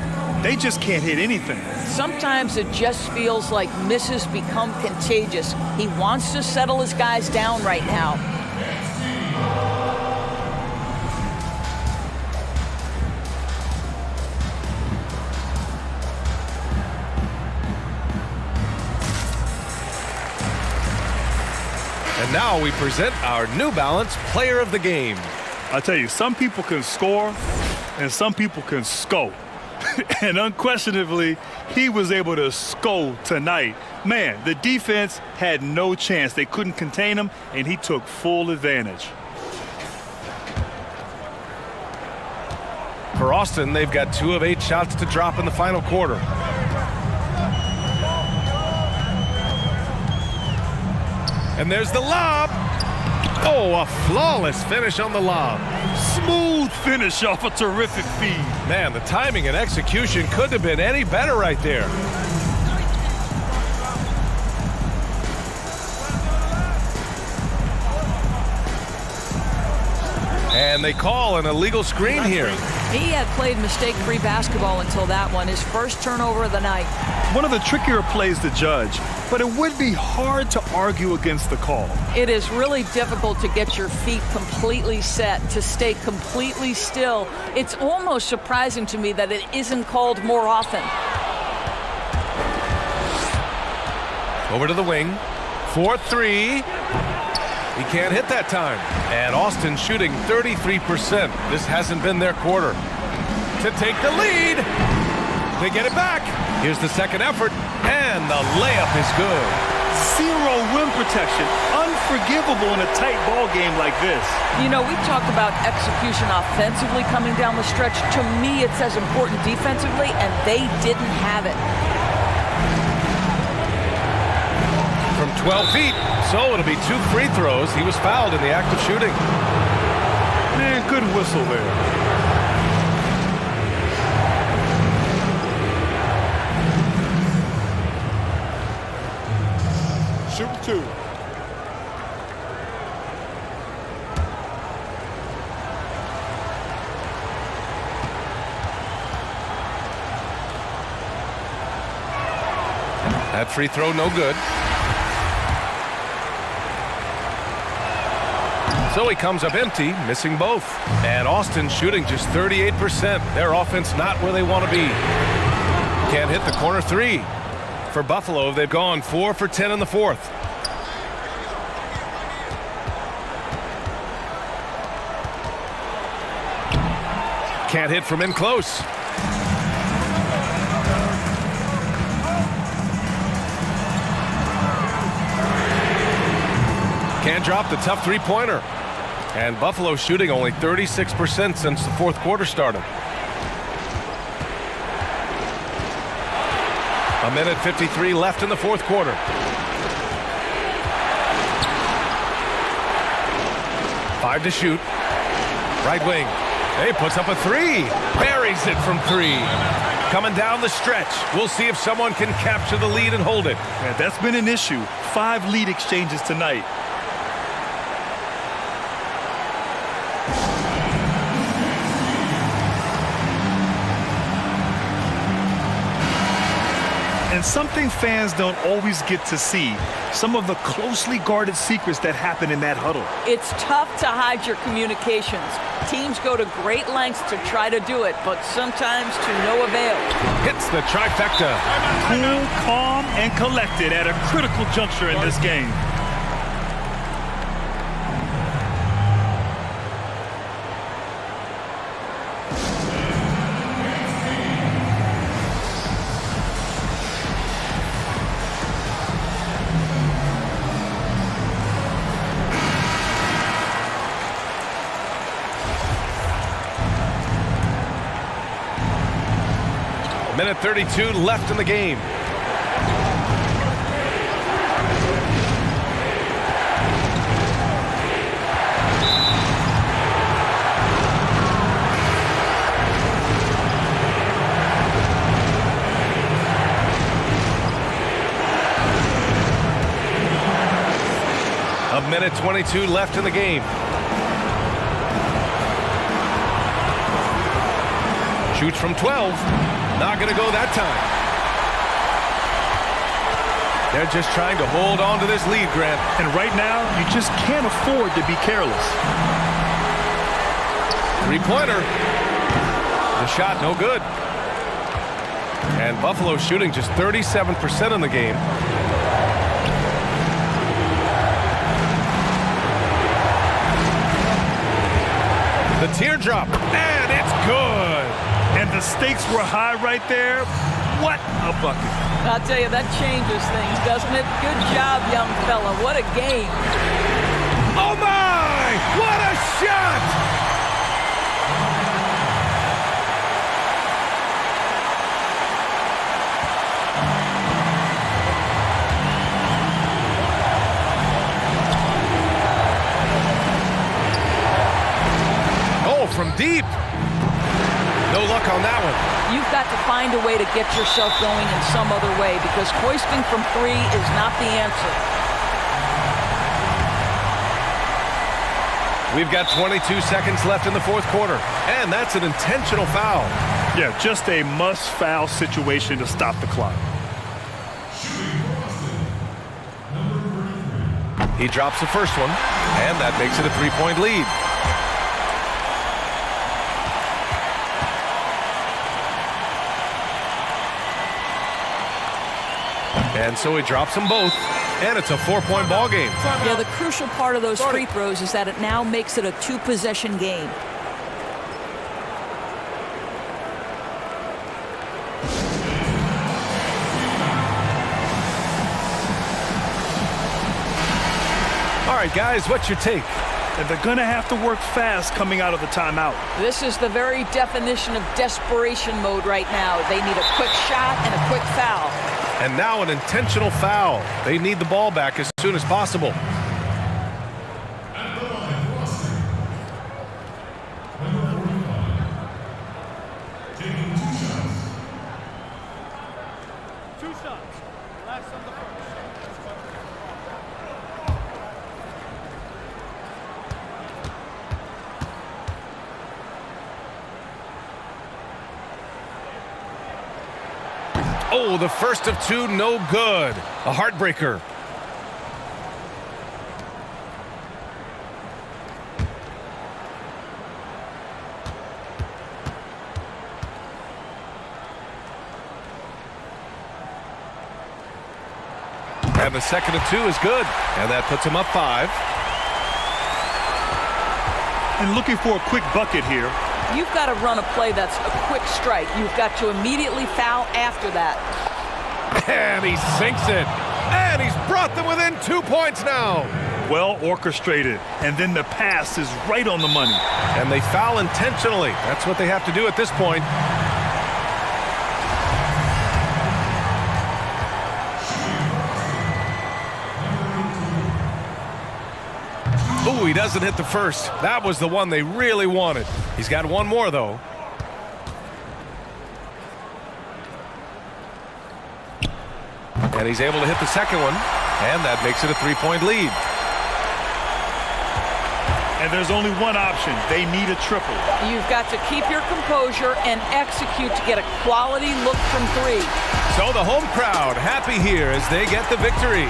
They just can't hit anything. Sometimes it just feels like misses become contagious. He wants to settle his guys down right now. And now we present our New Balance Player of the Game. I tell you, some people can score and some people can score. And unquestionably, he was able to score tonight. Man, the defense had no chance. They couldn't contain him, and he took full advantage. For Austin, they've got 2 of 8 shots to drop in the final quarter. And there's the lob. Oh, a flawless finish on the lob. Smooth finish off a terrific feed. Man, the timing and execution couldn't have been any better right there. And they call an illegal screen here. He had played mistake-free basketball until that one, his first turnover of the night. One of the trickier plays to judge, but it would be hard to argue against the call. It is really difficult to get your feet completely set, to stay completely still. It's almost surprising to me that it isn't called more often. Over to the wing. 4-3. He can't hit that time. And Austin shooting 33%. This hasn't been their quarter. To take the lead. They get it back. Here's the second effort. And the layup is good. Zero rim protection. Unforgivable in a tight ball game like this. You know, we talked about execution offensively coming down the stretch. To me, it's as important defensively, and they didn't have it. From 12 feet, so it'll be 2 free throws. He was fouled in the act of shooting. Man, good whistle there. Shoot 2. That free throw no good. So he comes up empty, missing both. And Austin shooting just 38%. Their offense not where they want to be. Can't hit the corner 3. For Buffalo, they've gone 4 for 10 in the fourth. Can't hit from in close. Can't drop the tough three-pointer. And Buffalo shooting only 36% since the fourth quarter started. A minute 53 left in the fourth quarter. Five to shoot. Right wing. Hey, puts up a 3. Buries it from 3. Coming down the stretch. We'll see if someone can capture the lead and hold it. Yeah, that's been an issue. 5 lead exchanges tonight. And something fans don't always get to see, some of the closely guarded secrets that happen in that huddle. It's tough to hide your communications. Teams go to great lengths to try to do it, but sometimes to no avail. Hits the trifecta. Cool, calm, and collected at a critical juncture in this game. Minute 32 left in the game. A minute 22 left in the game. Shoots from 12. Not going to go that time. They're just trying to hold on to this lead, Grant. And right now, you just can't afford to be careless. Three-pointer. The shot no good. And Buffalo shooting just 37% in the game. The teardrop, and it's good. And the stakes were high right there. What a bucket. I'll tell you, that changes things, doesn't it? Good job, young fella. What a game. Oh, my! What a shot! From deep. No luck on that one. You've got to find a way to get yourself going in some other way because hoisting from three is not the answer. We've got 22 seconds left in the fourth quarter, and that's an intentional foul. Yeah, just a must-foul situation to stop the clock. He drops the first one, and that makes it a three-point lead. And so he drops them both, and it's a 4-point ball game. Yeah, the crucial part of those free throws is that it now makes it a two-possession game. All right, guys, what's your take? And they're going to have to work fast coming out of the timeout. This is the very definition of desperation mode right now. They need a quick shot and a quick foul. And now an intentional foul. They need the ball back as soon as possible. Oh, the first of two, no good. A heartbreaker. And the second of two is good. And that puts him up 5. And looking for a quick bucket here. You've got to run a play that's a quick strike. You've got to immediately foul after that. And he sinks it. And he's brought them within 2 points now. Well orchestrated. And then the pass is right on the money. And they foul intentionally. That's what they have to do at this point. Ooh, he doesn't hit the first. That was the one they really wanted. He's got one more, though. And he's able to hit the second one. And that makes it a 3-point lead. And there's only one option. They need a triple. You've got to keep your composure and execute to get a quality look from three. So the home crowd happy here as they get the victory.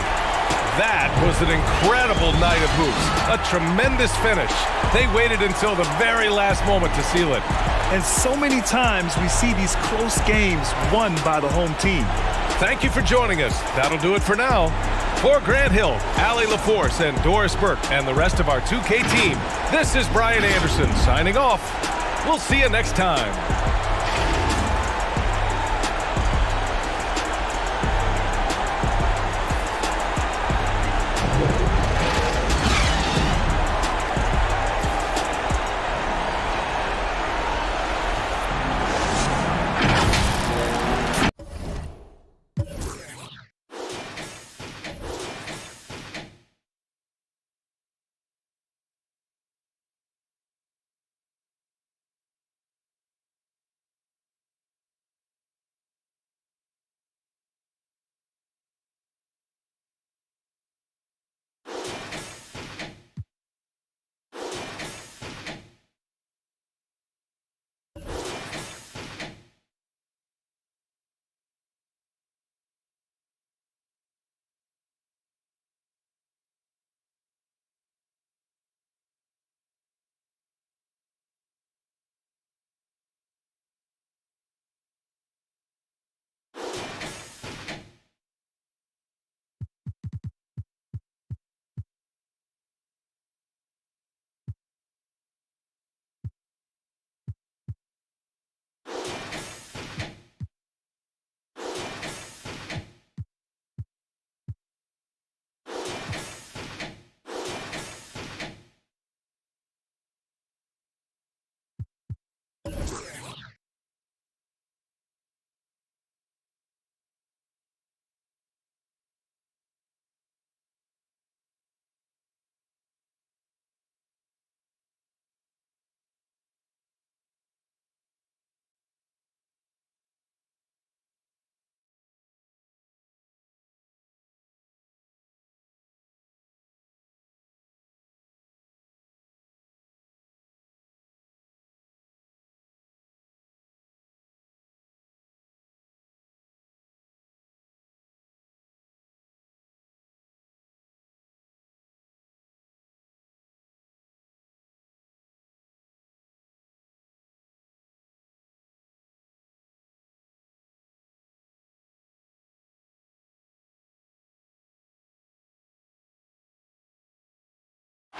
That was an incredible night of hoops. A tremendous finish. They waited until the very last moment to seal it. And so many times we see these close games won by the home team. Thank you for joining us. That'll do it for now. For Grant Hill, Allie LaForce, and Doris Burke, and the rest of our 2K team, this is Brian Anderson signing off. We'll see you next time.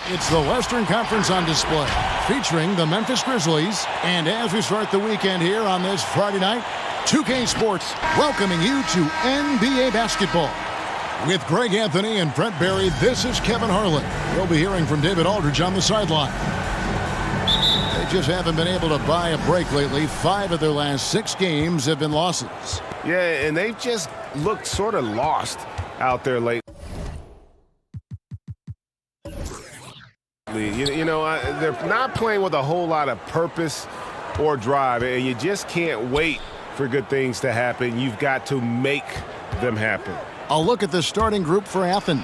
It's the Western Conference on display, featuring the Memphis Grizzlies. And as we start the weekend here on this Friday night, 2K Sports welcoming you to NBA basketball. With Greg Anthony and Brent Barry, this is Kevin Harlan. We'll be hearing from David Aldridge on the sideline. They just haven't been able to buy a break lately. 5 of their last 6 games have been losses. Yeah, and they've just looked sort of lost out there lately. They're not playing with a whole lot of purpose or drive, and you just can't wait for good things to happen. You've got to make them happen. A look at the starting group for Athens.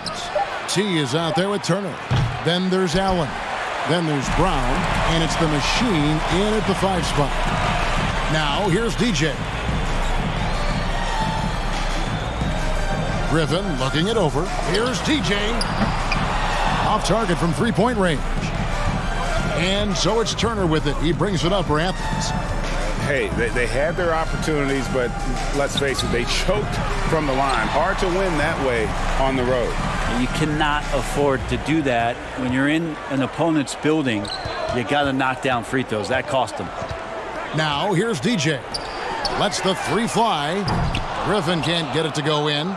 T is out there with Turner. Then there's Allen. Then there's Brown, and it's the machine in at the 5 spot. Now here's DJ. Griffin looking it over. Here's DJ. Off target from 3-point range. And so it's Turner with it. He brings it up for Athens. Hey, they had their opportunities, but let's face it, they choked from the line. Hard to win that way on the road. You cannot afford to do that. When you're in an opponent's building, you got to knock down free throws. That cost them. Now here's DJ. Lets the 3 fly. Griffin can't get it to go in.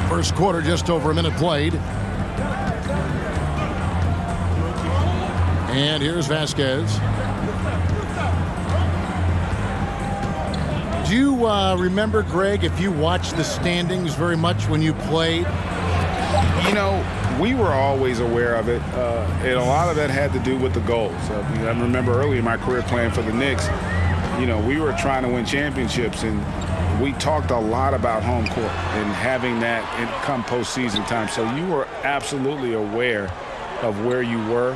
First quarter, just over a minute played. And here's Vasquez. Do you remember, Greg, if you watched the standings very much when you played? We were always aware of it, and a lot of that had to do with the goals. I remember early in my career playing for the Knicks, we were trying to win championships, and we talked a lot about home court and having that come postseason time. So you were absolutely aware of where you were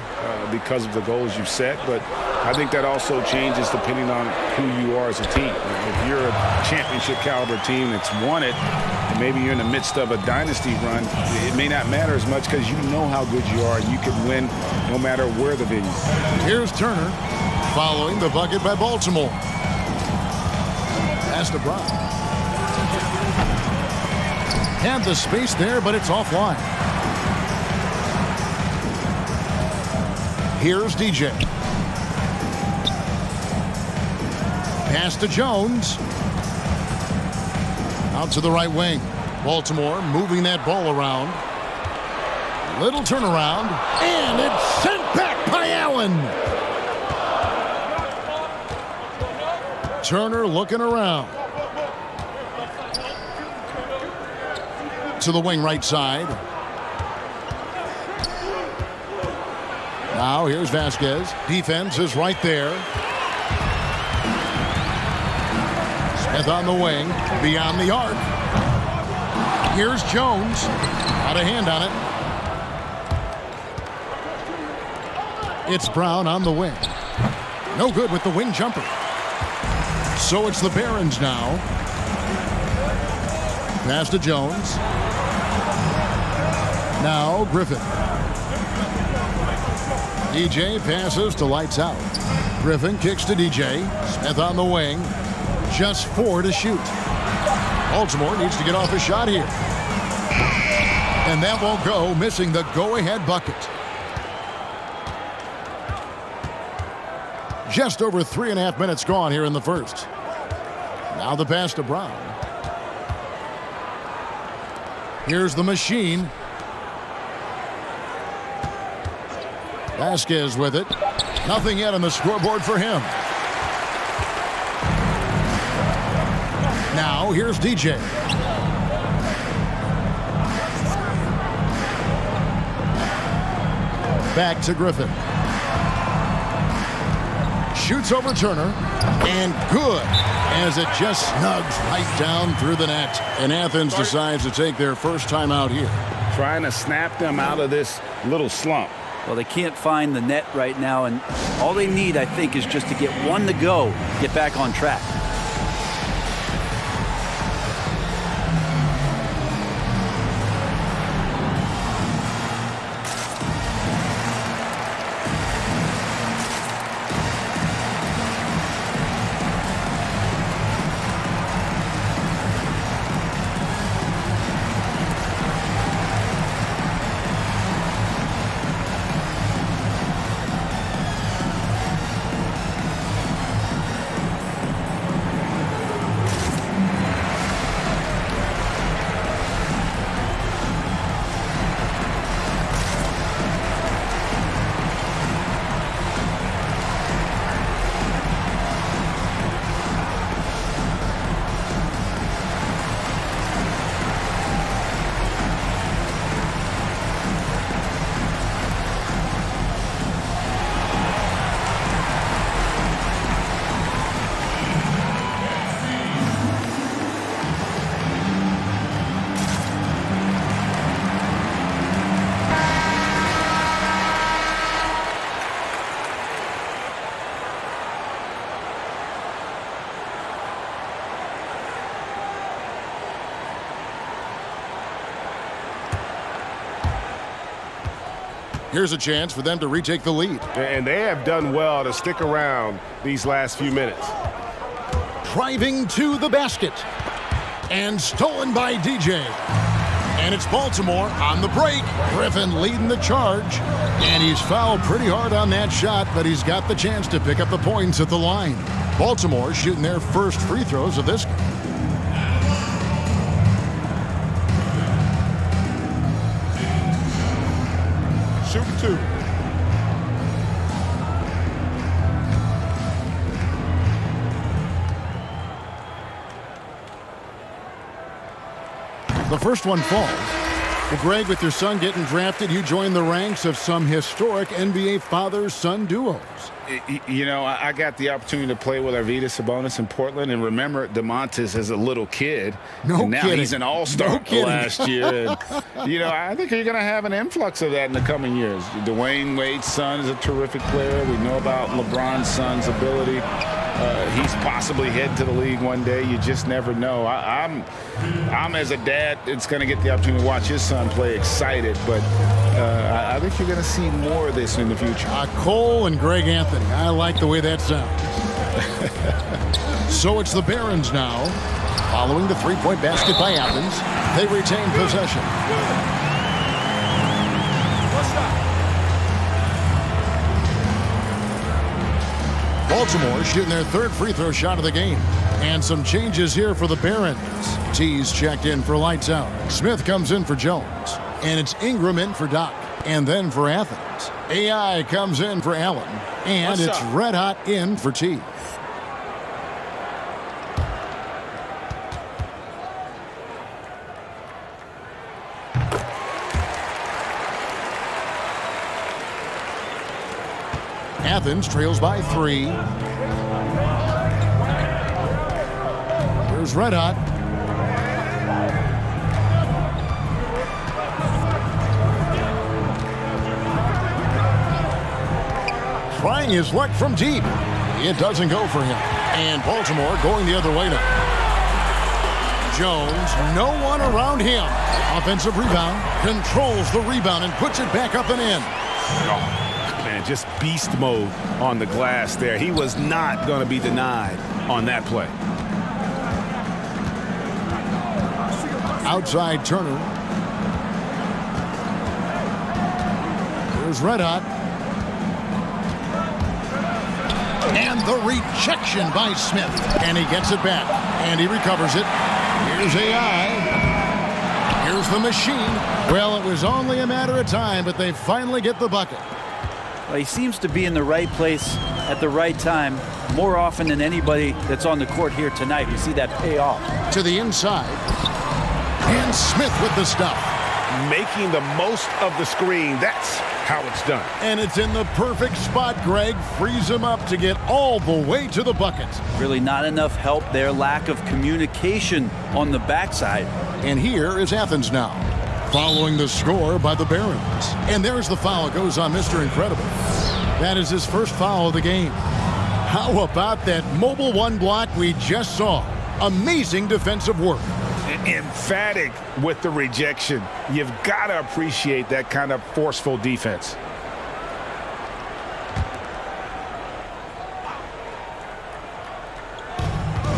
because of the goals you set, but I think that also changes depending on who you are as a team. If you're a championship caliber team that's won it, and maybe you're in the midst of a dynasty run, it may not matter as much because you know how good you are and you can win no matter where the venue. Here's Turner following the bucket by Baltimore. Pass to Brown. Had the space there, but it's offline. Here's DJ. Pass to Jones. Out to the right wing. Baltimore moving that ball around. Little turnaround. And it's sent back by Allen. Turner looking around. To the wing right side. Now here's Vasquez. Defense is right there. Smith on the wing. Beyond the arc. Here's Jones. Got a hand on it. It's Brown on the wing. No good with the wing jumper. So it's the Barons now. Pass to Jones. Now Griffin. DJ passes to lights out. Griffin kicks to DJ. Smith on the wing. Just 4 to shoot. Baltimore needs to get off a shot here. And that won't go, missing the go-ahead bucket. Just over 3.5 minutes gone here in the first. Now the pass to Brown. Here's the machine. Vasquez with it. Nothing yet on the scoreboard for him. Now here's DJ. Back to Griffin. Shoots over Turner. And good, as it just snugs right down through the net. And Athens decides to take their first time out here. Trying to snap them out of this little slump. Well, they can't find the net right now, and all they need, I think, is just to get one to go, get back on track. Here's a chance for them to retake the lead. And they have done well to stick around these last few minutes. Driving to the basket. And stolen by DJ. And it's Baltimore on the break. Griffin leading the charge. And he's fouled pretty hard on that shot, but he's got the chance to pick up the points at the line. Baltimore shooting their first free throws of this game. Shooting 2. The first one falls. Well, Greg, with your son getting drafted, you joined the ranks of some historic NBA father-son duos. You know, I got the opportunity to play with Arvydas Sabonis in Portland, and remember DeMontis as a little kid. No and now kidding. He's an all-star last year. And, you know, I think you're going to have an influx of that in the coming years. Dwayne Wade's son is a terrific player. We know about LeBron's son's ability. He's possibly heading to the league one day. You just never know. I'm as a dad, it's going to get the opportunity to watch his son play excited, but I think you're going to see more of this in the future. Cole and Greg Anthony. I like the way that sounds. So it's the Barons now. Following the three-point basket by Athens, they retain possession. Baltimore shooting their third free throw shot of the game. And some changes here for the Barons. T's checked in for lights out. Smith comes in for Jones. And it's Ingram in for Doc. And then for Athens, AI comes in for Allen. And it's Red Hot in for T. Athens trails by 3. Here's Red Hot. Trying his luck from deep. It doesn't go for him. And Baltimore going the other way now. Jones, no one around him. Offensive rebound, controls the rebound and puts it back up and in. Man, just beast mode on the glass there. He was not going to be denied on that play. Outside Turner. Here's Red Hot. And the rejection by Smith. And he gets it back. And he recovers it. Here's AI. Here's the machine. Well, it was only a matter of time, but they finally get the bucket. Well, he seems to be in the right place at the right time more often than anybody that's on the court here tonight. We see that pay off. To the inside. And Smith with the stuff. Making the most of the screen. That's how it's done. And it's in the perfect spot, Greg. Frees him up to get all the way to the bucket. Really not enough help there. Lack of communication on the backside. And here is Athens now. Following the score by the Barons. And there's the foul. It goes on Mr. Incredible. That is his first foul of the game. How about that mobile one block we just saw? Amazing defensive work. Emphatic with the rejection. You've got to appreciate that kind of forceful defense.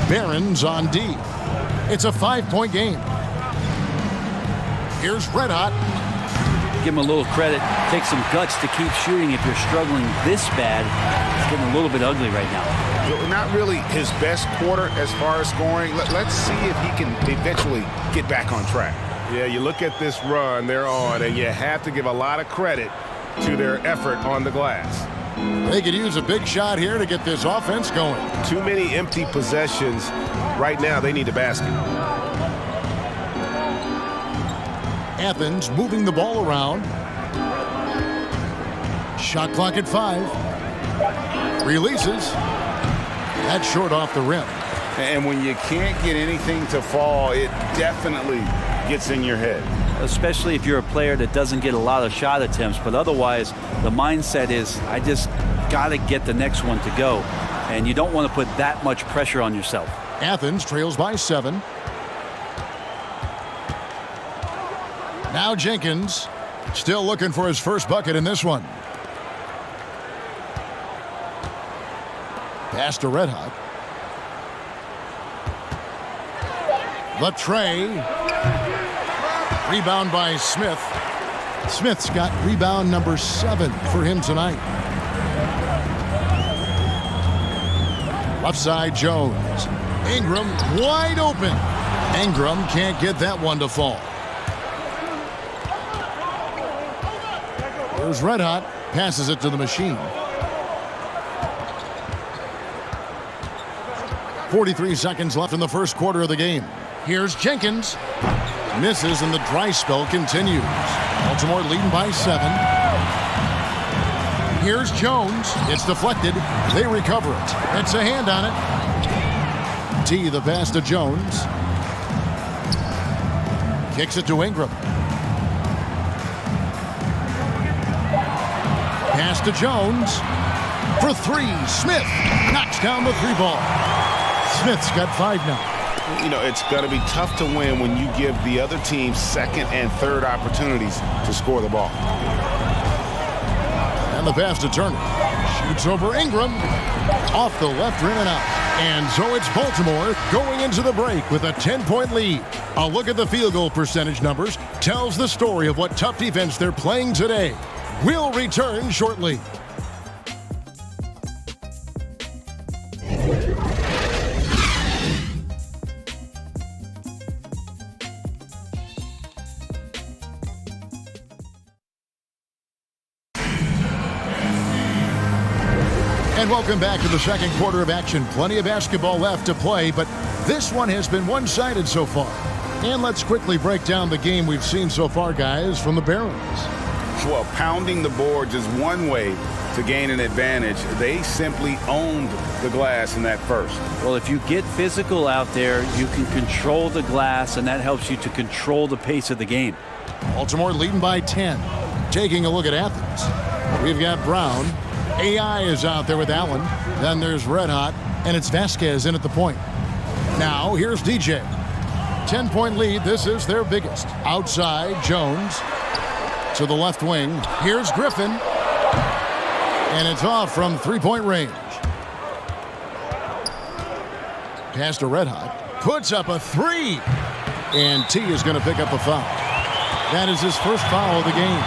Barons on D. It's a 5-point game. Here's Red Hot. Give him a little credit. Take some guts to keep shooting if you're struggling this bad. It's getting a little bit ugly right now. Not really his best quarter as far as scoring. Let's see if he can eventually get back on track. Yeah, you look at this run they're on, and you have to give a lot of credit to their effort on the glass. They could use a big shot here to get this offense going. Too many empty possessions. Right now, they need a basket. Athens moving the ball around. Shot clock at 5. Releases. That's short off the rim. And when you can't get anything to fall, it definitely gets in your head. Especially if you're a player that doesn't get a lot of shot attempts. But otherwise, the mindset is, I just got to get the next one to go. And you don't want to put that much pressure on yourself. Athens trails by 7. Now Jenkins. Still looking for his first bucket in this one. Pass to Red Hot. The tray. Rebound by Smith. Smith's got rebound number 7 for him tonight. Left side, Jones. Ingram wide open. Ingram can't get that one to fall. Here's Red Hot. Passes it to the machine. 43 seconds left in the first quarter of the game. Here's Jenkins. Misses and the dry spell continues. Baltimore leading by 7. Here's Jones. It's deflected. They recover it. It's a hand on it. T the pass to Jones. Kicks it to Ingram. Pass to Jones. For 3. Smith knocks down the 3 ball. Smith's got 5 now. You know, it's going to be tough to win when you give the other team second and third opportunities to score the ball. And the pass to Turner. Shoots over Ingram. Off the left rim and out. And so it's Baltimore going into the break with a 10-point lead. A look at the field goal percentage numbers tells the story of what tough defense they're playing today. We'll return shortly. And welcome back to the second quarter of action. Plenty of basketball left to play, but this one has been one-sided so far. And let's quickly break down the game we've seen so far, guys, from the Barons. Well, pounding the boards is one way to gain an advantage. They simply owned the glass in that first. Well, if you get physical out there, you can control the glass, and that helps you to control the pace of the game. Baltimore leading by 10. Taking a look at Athens. We've got Brown. AI is out there with Allen. Then there's Red Hot, and it's Vasquez in at the point. Now, here's DJ. 10-point lead. This is their biggest. Outside, Jones. To the left wing. Here's Griffin. And it's off from 3-point range. Pass to Red Hot. Puts up a 3. And T is going to pick up a foul. That is his first foul of the game.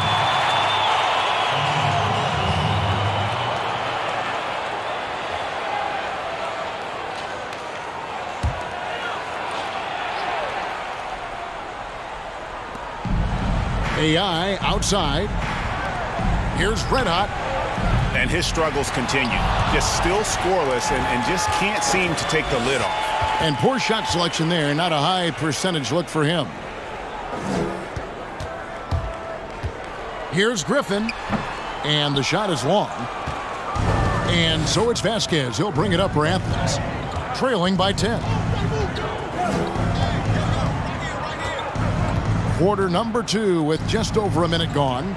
AI outside. Here's Red Hot. And his struggles continue. Just still scoreless and just can't seem to take the lid off. And poor shot selection there. Not a high percentage look for him. Here's Griffin. And the shot is long. And so it's Vasquez. He'll bring it up for Athens. Trailing by 10. Quarter number 2 with just over a minute gone.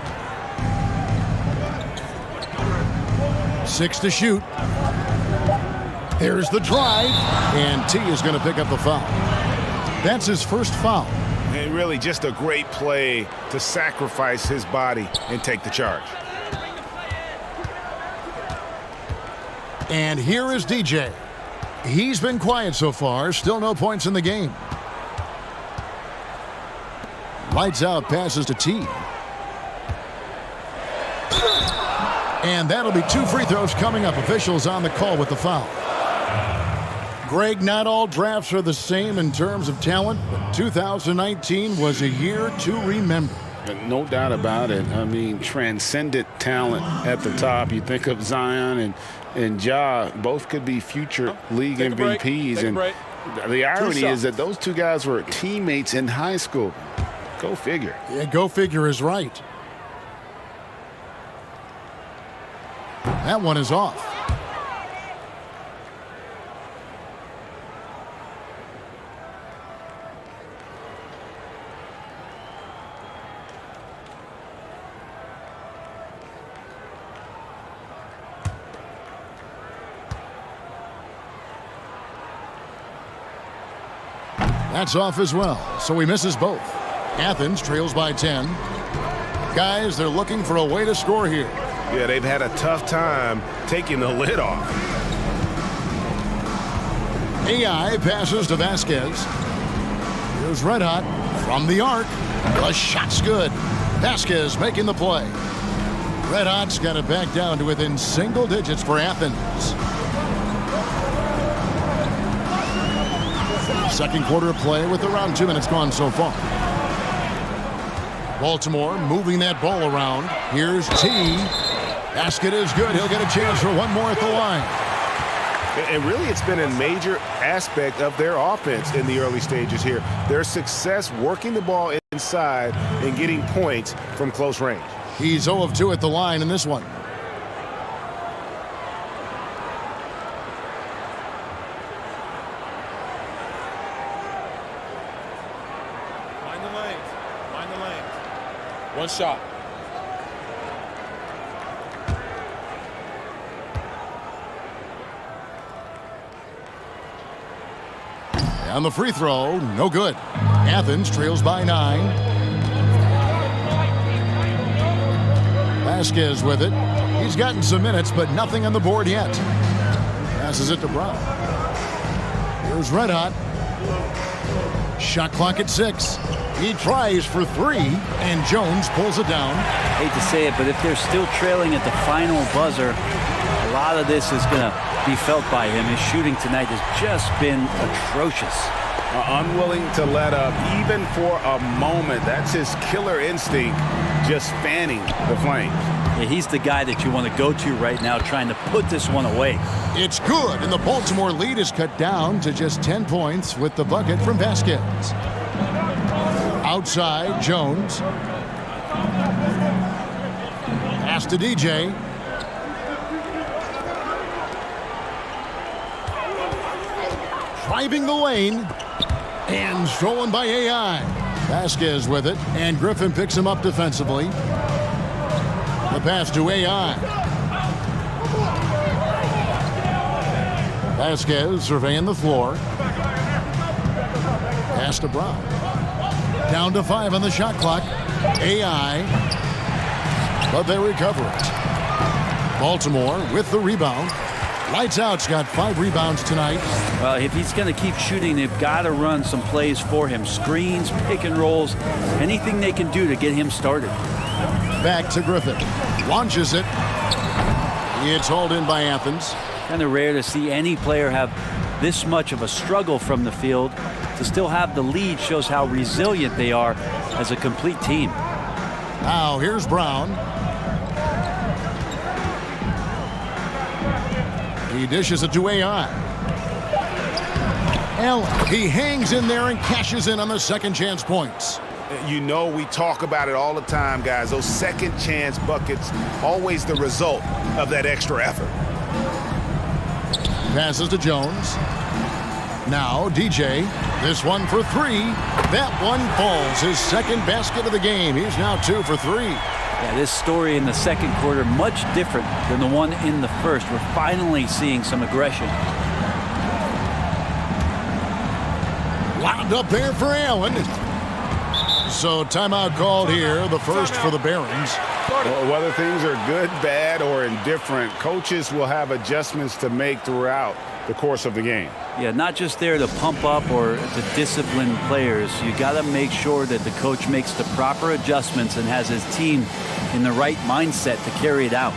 6 to shoot. There's the drive. And T is going to pick up the foul. That's his first foul. And really just a great play to sacrifice his body and take the charge. And here is DJ. He's been quiet so far. Still no points in the game. Lights out, passes to T. And that'll be 2 free throws coming up. Officials on the call with the foul. Greg, not all drafts are the same in terms of talent, but 2019 was a year to remember. No doubt about it. I mean, transcendent talent at the top. You think of Zion and Ja, both could be future league MVPs. And the irony is that those 2 guys were teammates in high school. Go figure. Yeah, go figure is right. That one is off. That's off as well, so he misses both. Athens trails by 10. Guys, they're looking for a way to score here. Yeah, they've had a tough time taking the lid off. AI passes to Vasquez. Here's Red Hot from the arc. The shot's good. Vasquez making the play. Red Hot's got it back down to within single digits for Athens. Second quarter of play with around 2 minutes gone so far. Baltimore moving that ball around. Here's T. Basket is good. He'll get a chance for one more at the line. And really, it's been a major aspect of their offense in the early stages here. Their success working the ball inside and getting points from close range. He's 0 of 2 at the line in this one. Mind the lanes. Mind the lanes. One shot. On the free throw, no good. Athens trails by 9. Vasquez with it. He's gotten some minutes, but nothing on the board yet. Passes it to Brown. Here's Red Hot. Shot clock at 6. He tries for 3, and Jones pulls it down. Hate to say it, but if they're still trailing at the final buzzer, a lot of this is going to be felt by him. His shooting tonight has just been atrocious. Unwilling to let up even for a moment. That's his killer instinct, just fanning the flames. Yeah, he's the guy that you want to go to right now, trying to put this one away. It's good, and the Baltimore lead is cut down to just 10 points with the bucket from Vasquez. Outside, Jones. Pass to DJ. Driving the lane. And stolen by AI. Vasquez with it, and Griffin picks him up defensively. The pass to AI. Vasquez surveying the floor. Pass to Brown. Down to 5 on the shot clock. AI. But they recover it. Baltimore with the rebound. Lights Out's got 5 rebounds tonight. Well, if he's going to keep shooting, they've got to run some plays for him. Screens, pick and rolls, anything they can do to get him started. Back to Griffin. Launches it. It's hauled in by Athens. Kind of rare to see any player have this much of a struggle from the field. To still have the lead shows how resilient they are as a complete team. Now here's Brown. He dishes it to AI. Allen, he hangs in there and cashes in on the second chance points. You know, we talk about it all the time, guys. Those second chance buckets, always the result of that extra effort. Passes to Jones. Now DJ, this one for 3. That one falls. His second basket of the game. He's now 2 for 3. Yeah, this story in the second quarter much different than the one in the first. We're finally seeing some aggression. Wound up there for Allen. So timeout called here, the first for the Barons. Well, whether things are good, bad, or indifferent, coaches will have adjustments to make throughout the course of the game. Yeah, not just there to pump up or to discipline players. You got to make sure that the coach makes the proper adjustments and has his team in the right mindset to carry it out.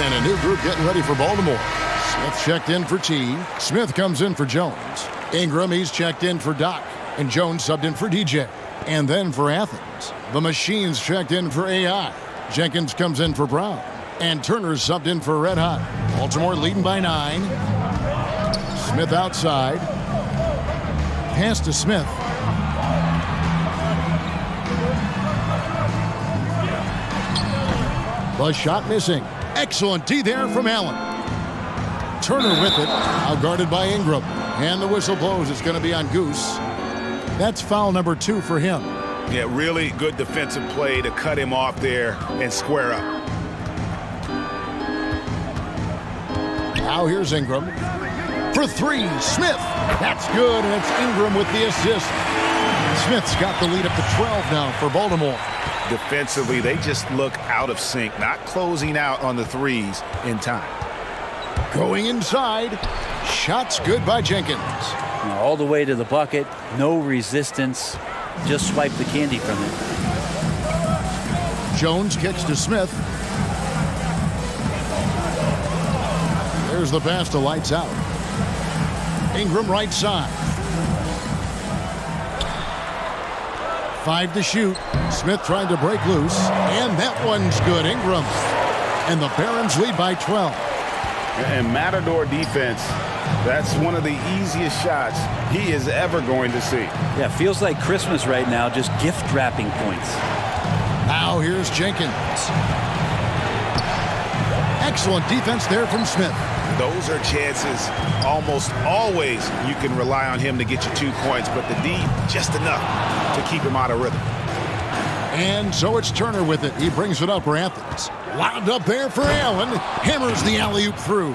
And a new group getting ready for Baltimore. Smith checked in for T. Smith comes in for Jones. Ingram, he's checked in for Doc. And Jones subbed in for DJ. And then for Athens, the Machines checked in for AI. Jenkins comes in for Brown. And Turner's subbed in for Red Hot. Baltimore leading by 9. Smith outside. Pass to Smith. The shot missing. Excellent D there from Allen. Turner with it. Out guarded by Ingram. And the whistle blows. It's going to be on Goose. That's foul number 2 for him. Yeah, really good defensive play to cut him off there and square up. Now here's Ingram. For 3, Smith. That's good, and it's Ingram with the assist. Smith's got the lead up to 12 now for Baltimore. Defensively, they just look out of sync, not closing out on the threes in time. Going inside. Shots good by Jenkins. All the way to the bucket. No resistance. Just swipe the candy from it. Jones kicks to Smith. There's the pass to Lights Out. Ingram right side. 5 to shoot. Smith trying to break loose. And that one's good. Ingram. And the Barons lead by 12. And Matador defense, that's one of the easiest shots he is ever going to see. Yeah, feels like Christmas right now, just gift wrapping points. Now here's Jenkins. Excellent defense there from Smith. Those are chances almost always you can rely on him to get you 2 points, but the D just enough to keep him out of rhythm. And so it's Turner with it. He brings it up for Athens. Wound up there for Allen. Hammers the alley-oop through.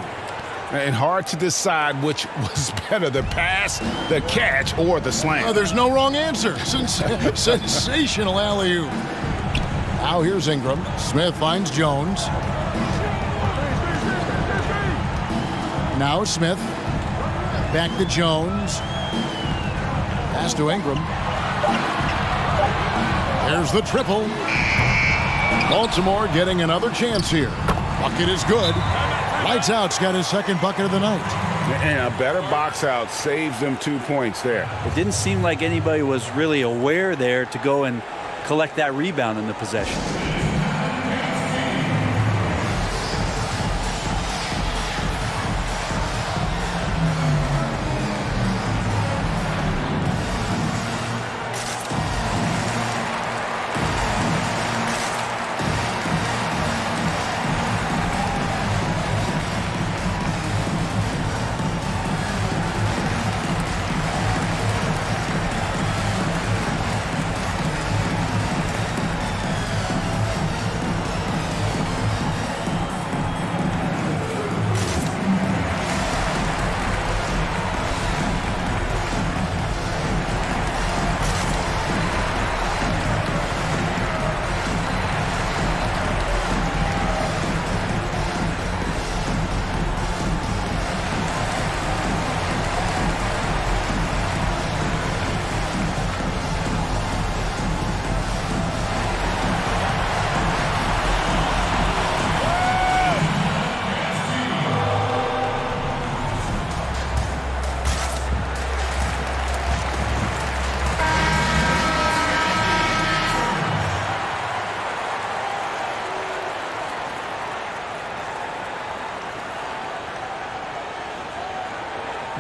And hard to decide which was better, the pass, the catch, or the slam. Oh, there's no wrong answer. Sensational alley-oop. Now here's Ingram. Smith finds Jones. Now Smith. Back to Jones. Pass to Ingram. There's the triple. Baltimore getting another chance here. Bucket is good. Lights Out's got his second bucket of the night. And a better box out saves them 2 points there. It didn't seem like anybody was really aware there to go and collect that rebound in the possession.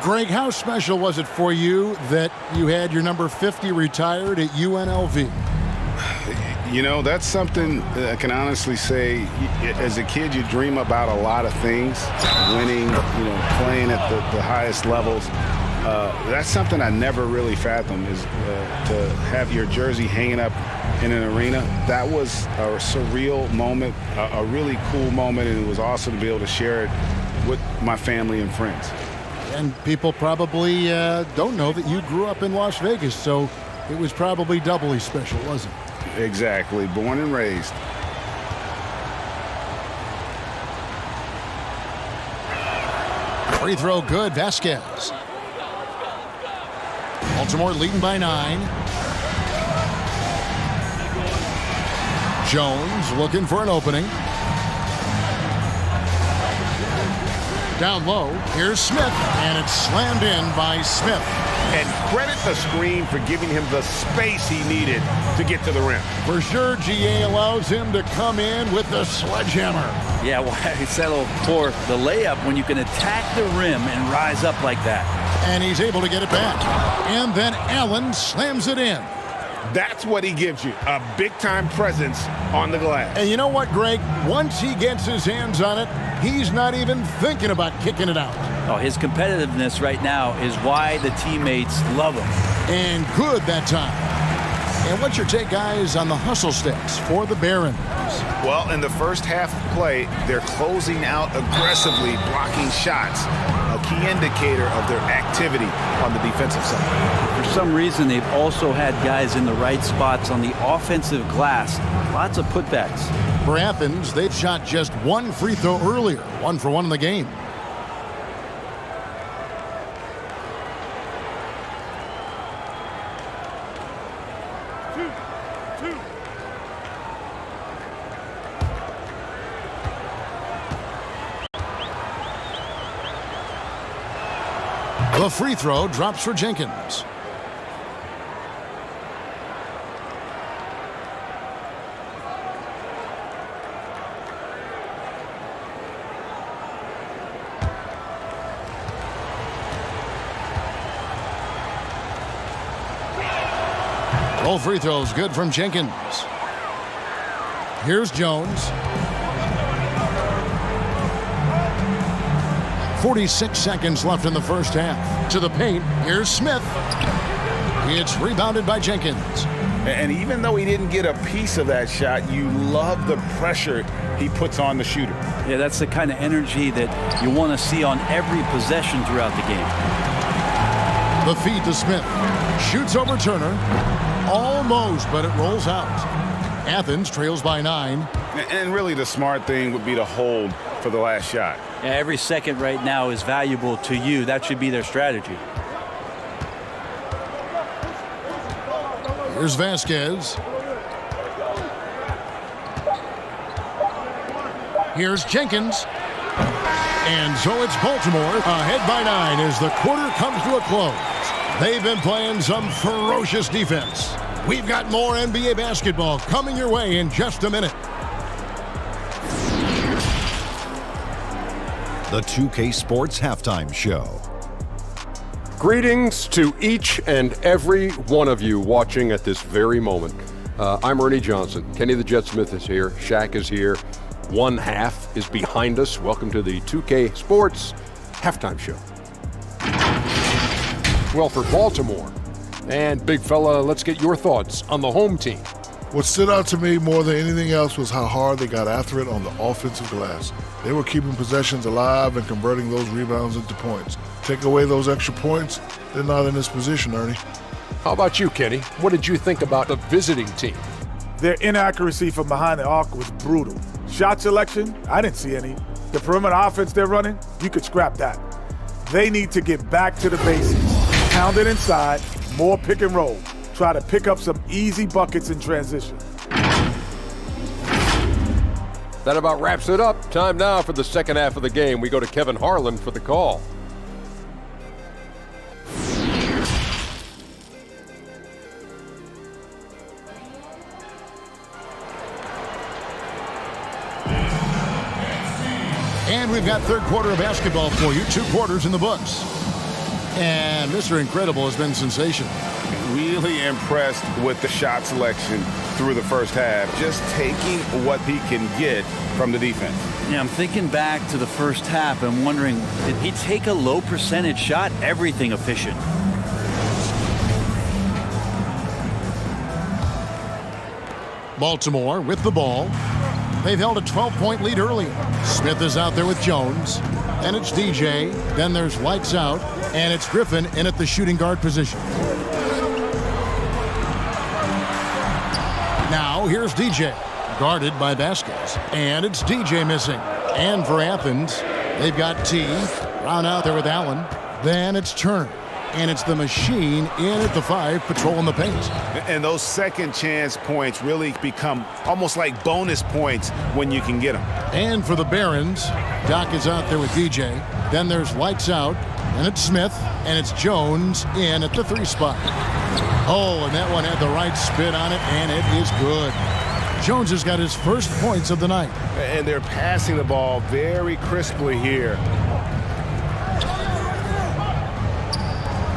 Greg, how special was it for you that you had your number 50 retired at UNLV? You know, that's something I can honestly say. As a kid, you dream about a lot of things, winning, playing at the highest levels. That's something I never really fathomed, is to have your jersey hanging up in an arena. That was a surreal moment, a really cool moment, and it was awesome to be able to share it with my family and friends. And people probably don't know that you grew up in Las Vegas, so it was probably doubly special, wasn't it? Exactly. Born and raised. Free throw good. Vasquez. Baltimore leading by 9. Jones looking for an opening. Down low, here's Smith, and it's slammed in by Smith. And credit the screen for giving him the space he needed to get to the rim. For sure, GA allows him to come in with the sledgehammer. Yeah, well, he settled for the layup when you can attack the rim and rise up like that. And he's able to get it back. And then Allen slams it in. That's what he gives you, a big-time presence on the glass. And you know what, Greg? Once he gets his hands on it, he's not even thinking about kicking it out. Oh, his competitiveness right now is why the teammates love him. And good that time. And what's your take, guys, on the hustle stats for the Barons? Well, in the first half of play, they're closing out aggressively, blocking shots, a key indicator of their activity on the defensive side. For some reason, they've also had guys in the right spots on the offensive glass. Lots of putbacks. For Athens, they've shot just one free throw earlier, 1 for 1 in the game. The free throw drops for Jenkins. All free throws good from Jenkins. Here's Jones. 46 seconds left in the first half. To the paint, here's Smith. It's rebounded by Jenkins. And even though he didn't get a piece of that shot, you love the pressure he puts on the shooter. Yeah, that's the kind of energy that you want to see on every possession throughout the game. The feed to Smith. Shoots over Turner. Almost, but it rolls out. Athens trails by 9. And really the smart thing would be to hold for the last shot. Yeah, every second right now is valuable to you. That should be their strategy. Here's Vasquez. Here's Jenkins. And so it's Baltimore ahead by 9 as the quarter comes to a close. They've been playing some ferocious defense. We've got more NBA basketball coming your way in just a minute. The 2K Sports Halftime Show. Greetings to each and every one of you watching at this very moment. I'm Ernie Johnson. Kenny the Jet Smith is here. Shaq is here. One half is behind us. Welcome to the 2K Sports Halftime Show. Well, for Baltimore, and big fella, let's get your thoughts on the home team. What stood out to me more than anything else was how hard they got after it on the offensive glass. They were keeping possessions alive and converting those rebounds into points. Take away those extra points, they're not in this position, Ernie. How about you, Kenny? What did you think about the visiting team? Their inaccuracy from behind the arc was brutal. Shot selection, I didn't see any. The perimeter offense they're running, you could scrap that. They need to get back to the basics. Pound it inside, more pick and roll. Try to pick up some easy buckets in transition. That about wraps it up. Time now for the second half of the game. We go to Kevin Harlan for the call. And we've got third quarter of basketball for you. 2 quarters in the books. And Mr. Incredible has been sensational. Really impressed with the shot selection through the first half. Just taking what he can get from the defense. Yeah, I'm thinking back to the first half and wondering, did he take a low percentage shot? Everything efficient. Baltimore with the ball. They've held a 12-point lead earlier. Smith is out there with Jones. And it's DJ. Then there's lights out. And it's Griffin in at the shooting guard position. Now here's DJ. Guarded by Vasquez. And it's DJ missing. And for Athens, they've got T. Brown out there with Allen. Then it's Turner. And it's the machine in at the 5, patrolling the paint. And those second chance points really become almost like bonus points when you can get them. And for the Barons, Doc is out there with DJ. Then there's lights out, and it's Smith, and it's Jones in at the 3 spot. Oh, and that one had the right spin on it, and it is good. Jones has got his first points of the night. And they're passing the ball very crisply here.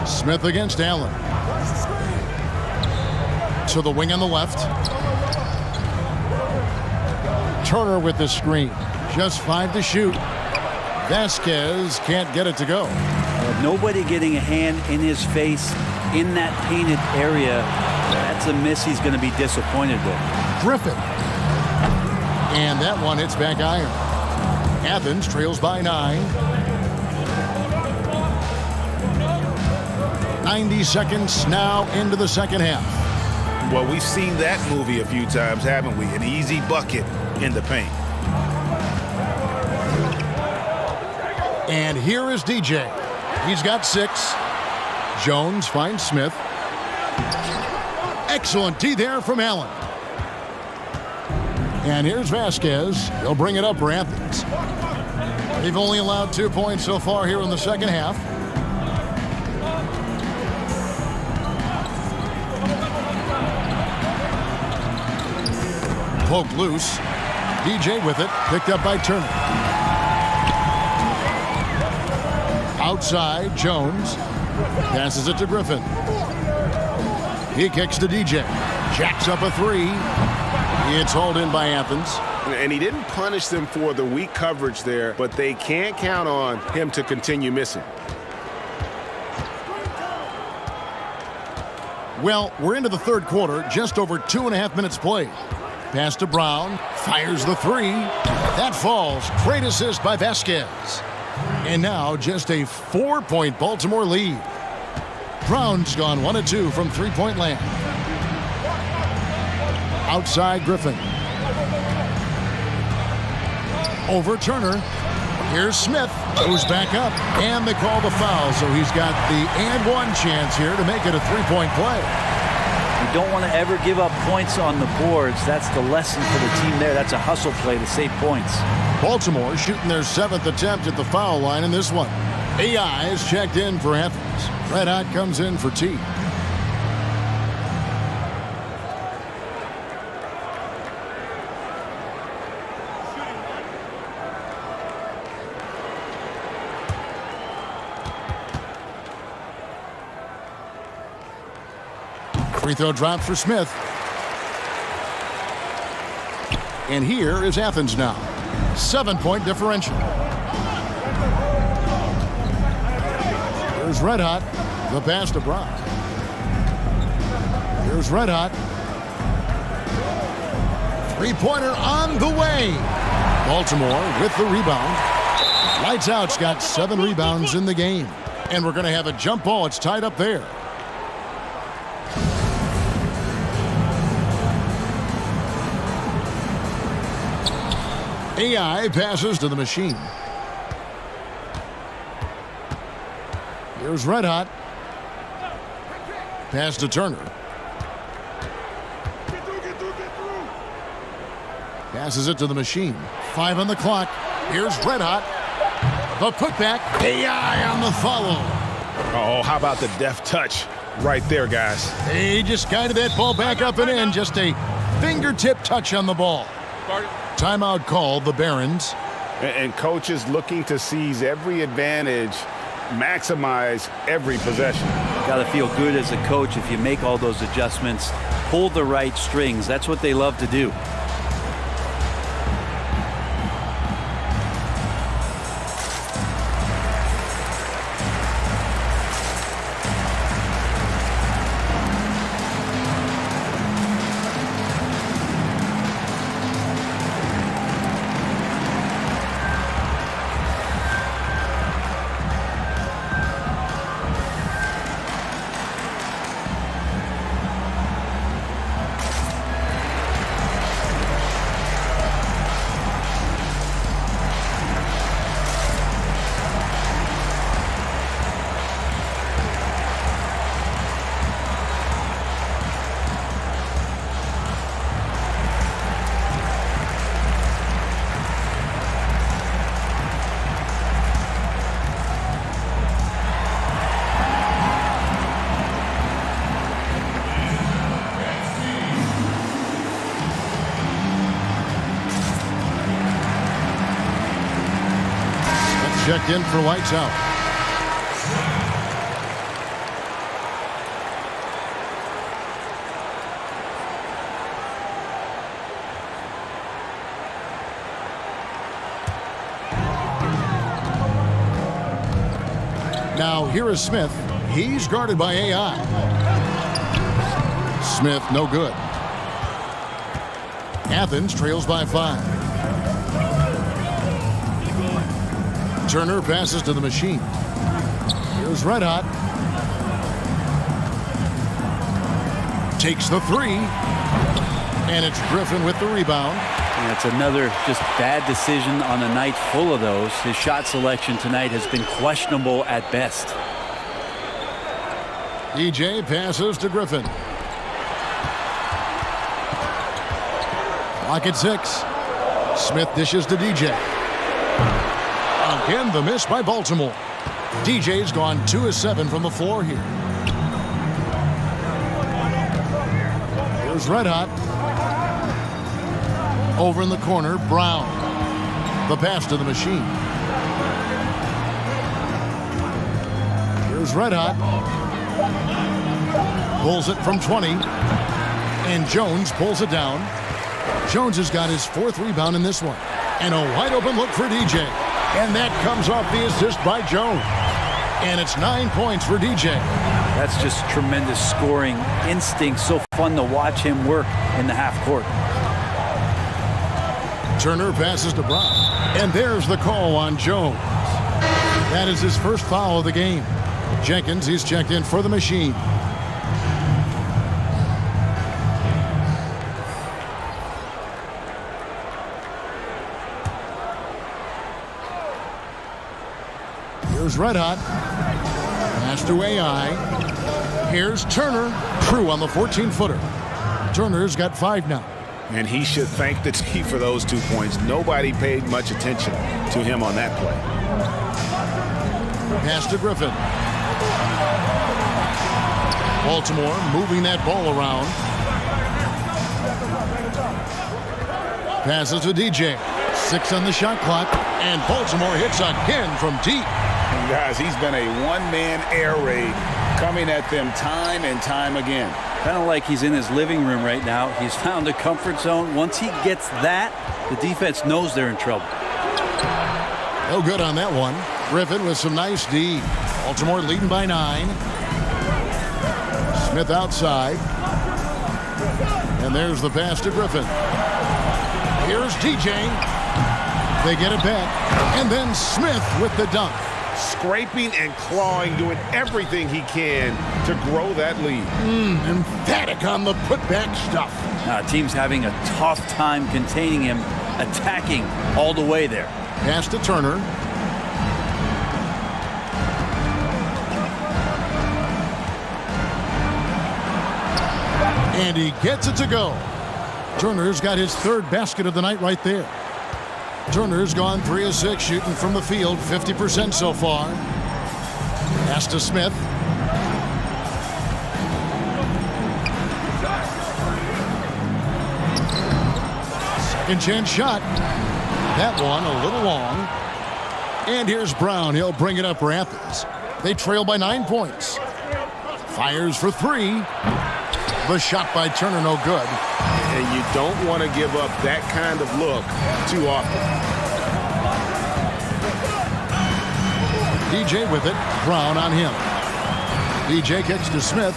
Smith against Allen. To the wing on the left. Turner with the screen. Just 5 to shoot. Vasquez can't get it to go. Nobody getting a hand in his face in that painted area. That's a miss he's going to be disappointed with. Griffin. And that one hits back iron. Athens trails by 9. 90 seconds now into the second half. Well, we've seen that movie a few times, haven't we? An easy bucket in the paint. And here is DJ. He's got 6. Jones finds Smith. Excellent D there from Allen. And here's Vasquez. He'll bring it up for Athens. They've only allowed 2 points so far here in the second half. Poked loose. DJ with it. Picked up by Turner. Outside, Jones. Passes it to Griffin. He kicks to DJ. Jacks up a 3. It's hauled in by Athens. And he didn't punish them for the weak coverage there, but they can't count on him to continue missing. Well, we're into the third quarter. Just over 2.5 minutes played. Pass to Brown. Fires the 3. That falls. Great assist by Vasquez. And now just a 4-point Baltimore lead. Brown's gone 1 of 2 from 3-point land. Outside Griffin. Over Turner. Here's Smith. Goes back up. And they call the foul. So he's got the and 1 chance here to make it a 3-point play. You don't want to ever give up points on the boards. That's the lesson for the team there. That's a hustle play to save points. Baltimore shooting their 7th attempt at the foul line in this one. AI is checked in for Athens. Red Hot comes in for T. Free throw drop for Smith. And here is Athens now. 7-point differential. Here's Red Hot. The pass to Brown. Here's Red Hot. 3-pointer on the way. Baltimore with the rebound. Lights Out's got 7 rebounds in the game. And we're going to have a jump ball. It's tied up there. AI passes to the machine. Here's Red Hot. Pass to Turner. Passes it to the machine. 5 on the clock. Here's Red Hot. The putback. AI on the follow. Oh, how about the deft touch right there, guys? He just guided that ball back up and in. Just a fingertip touch on the ball. Timeout called, the Barons. And coaches looking to seize every advantage, maximize every possession. Got to feel good as a coach if you make all those adjustments, pull the right strings. That's what they love to do. checked in for lights out. Now here is Smith. He's guarded by AI. Smith no good. Athens trails by 5. Turner passes to the machine. Here's Red Hot. Takes the 3. And it's Griffin with the rebound. And it's another just bad decision on a night full of those. His shot selection tonight has been questionable at best. DJ passes to Griffin. Clock at 6. Smith dishes to DJ. Again, the miss by Baltimore. DJ's gone 2 of 7 from the floor here. Here's Red Hot. Over in the corner, Brown. The pass to the machine. Here's Red Hot. Pulls it from 20. And Jones pulls it down. Jones has got his 4th rebound in this one. And a wide open look for DJ. And that comes off the assist by Jones. And it's 9 points for DJ. That's just tremendous scoring instinct. So fun to watch him work in the half court. Turner passes to Brown. And there's the call on Jones. That is his first foul of the game. Jenkins, he's checked in for the machine. Here's Red Hot. Pass to AI. Here's Turner. True on the 14-footer. Turner's got 5 now. And he should thank the team for those 2 points. Nobody paid much attention to him on that play. Pass to Griffin. Baltimore moving that ball around. Passes to DJ. 6 on the shot clock. And Baltimore hits again from deep. And guys, he's been a one-man air raid coming at them time and time again. Kind of like he's in his living room right now. He's found a comfort zone. Once he gets that, the defense knows they're in trouble. No good on that one. Griffin with some nice D. Baltimore leading by 9. Smith outside. And there's the pass to Griffin. Here's DJ. They get it back. And then Smith with the dunk. Scraping and clawing, doing everything he can to grow that lead. Emphatic on the putback stuff. Team's having a tough time containing him, attacking all the way there. Pass to Turner. And he gets it to go. Turner's got his 3rd basket of the night right there. Turner's gone 3 of 6 shooting from the field, 50% so far. Pass to Smith. Second chance shot. That one a little long. And here's Brown. He'll bring it up for Athens. They trail by 9 points. Fires for 3. The shot by Turner no good. And you don't want to give up that kind of look too often. DJ with it. Brown on him. DJ kicks to Smith.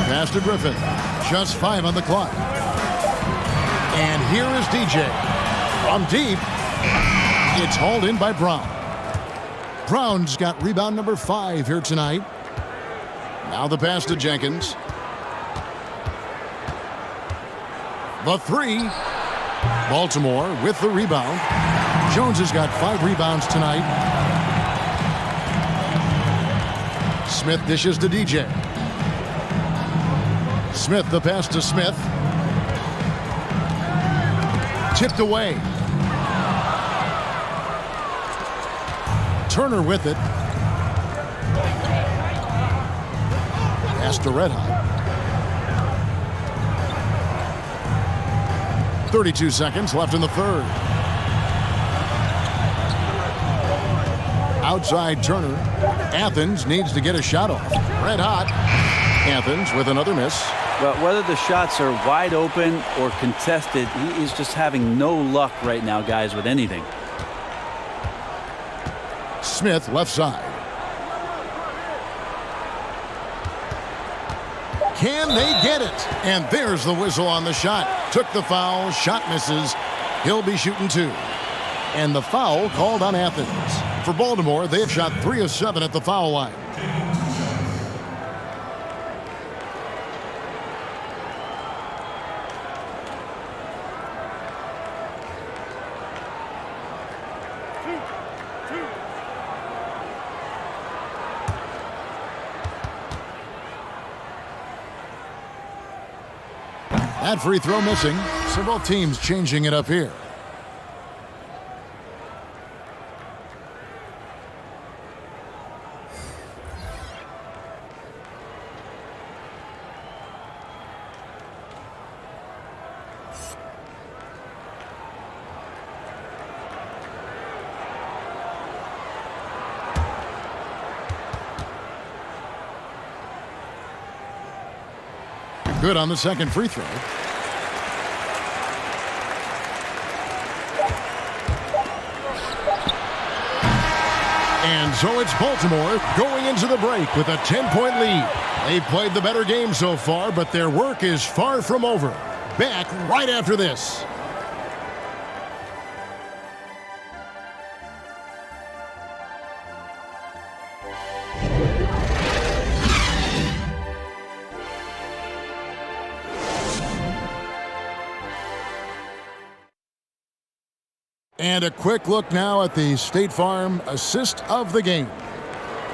Pass to Griffin. Just 5 on the clock. And here is DJ. From deep. It's hauled in by Brown. Brown's got rebound number 5 here tonight. Now the pass to Jenkins. The 3. Baltimore with the rebound. Jones has got 5 rebounds tonight. Smith dishes to DJ. Smith, the pass to Smith. Tipped away. Turner with it. Pass to Red Hot. 32 seconds left in the 3rd. Outside Turner. Athens needs to get a shot off. Red hot. Athens with another miss. But whether the shots are wide open or contested, he is just having no luck right now, guys, with anything. Smith left side. Can they get it? And there's the whistle on the shot. Took the foul. Shot misses. He'll be shooting 2. And the foul called on Athens. For Baltimore, they have shot 3 of 7 at the foul line. That free throw missing, so both teams changing it up here. Good on the second free throw. And so it's Baltimore going into the break with a 10-point lead. They've played the better game so far, but their work is far from over. Back right after this. And a quick look now at the State Farm assist of the game.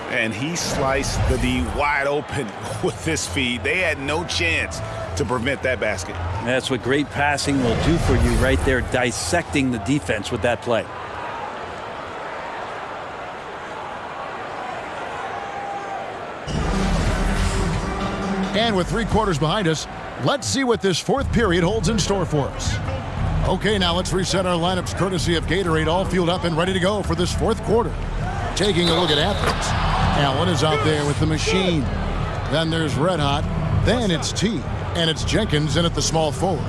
And he sliced the D wide open with his feed. They had no chance to prevent that basket. That's what great passing will do for you right there, dissecting the defense with that play. And with 3 quarters behind us, let's see what this 4th period holds in store for us. Okay, now let's reset our lineups courtesy of Gatorade, all fueled up and ready to go for this 4th quarter. Taking a look at Athens. Allen is out there with the machine. Then there's Red Hot. Then it's T. And it's Jenkins in at the small forward.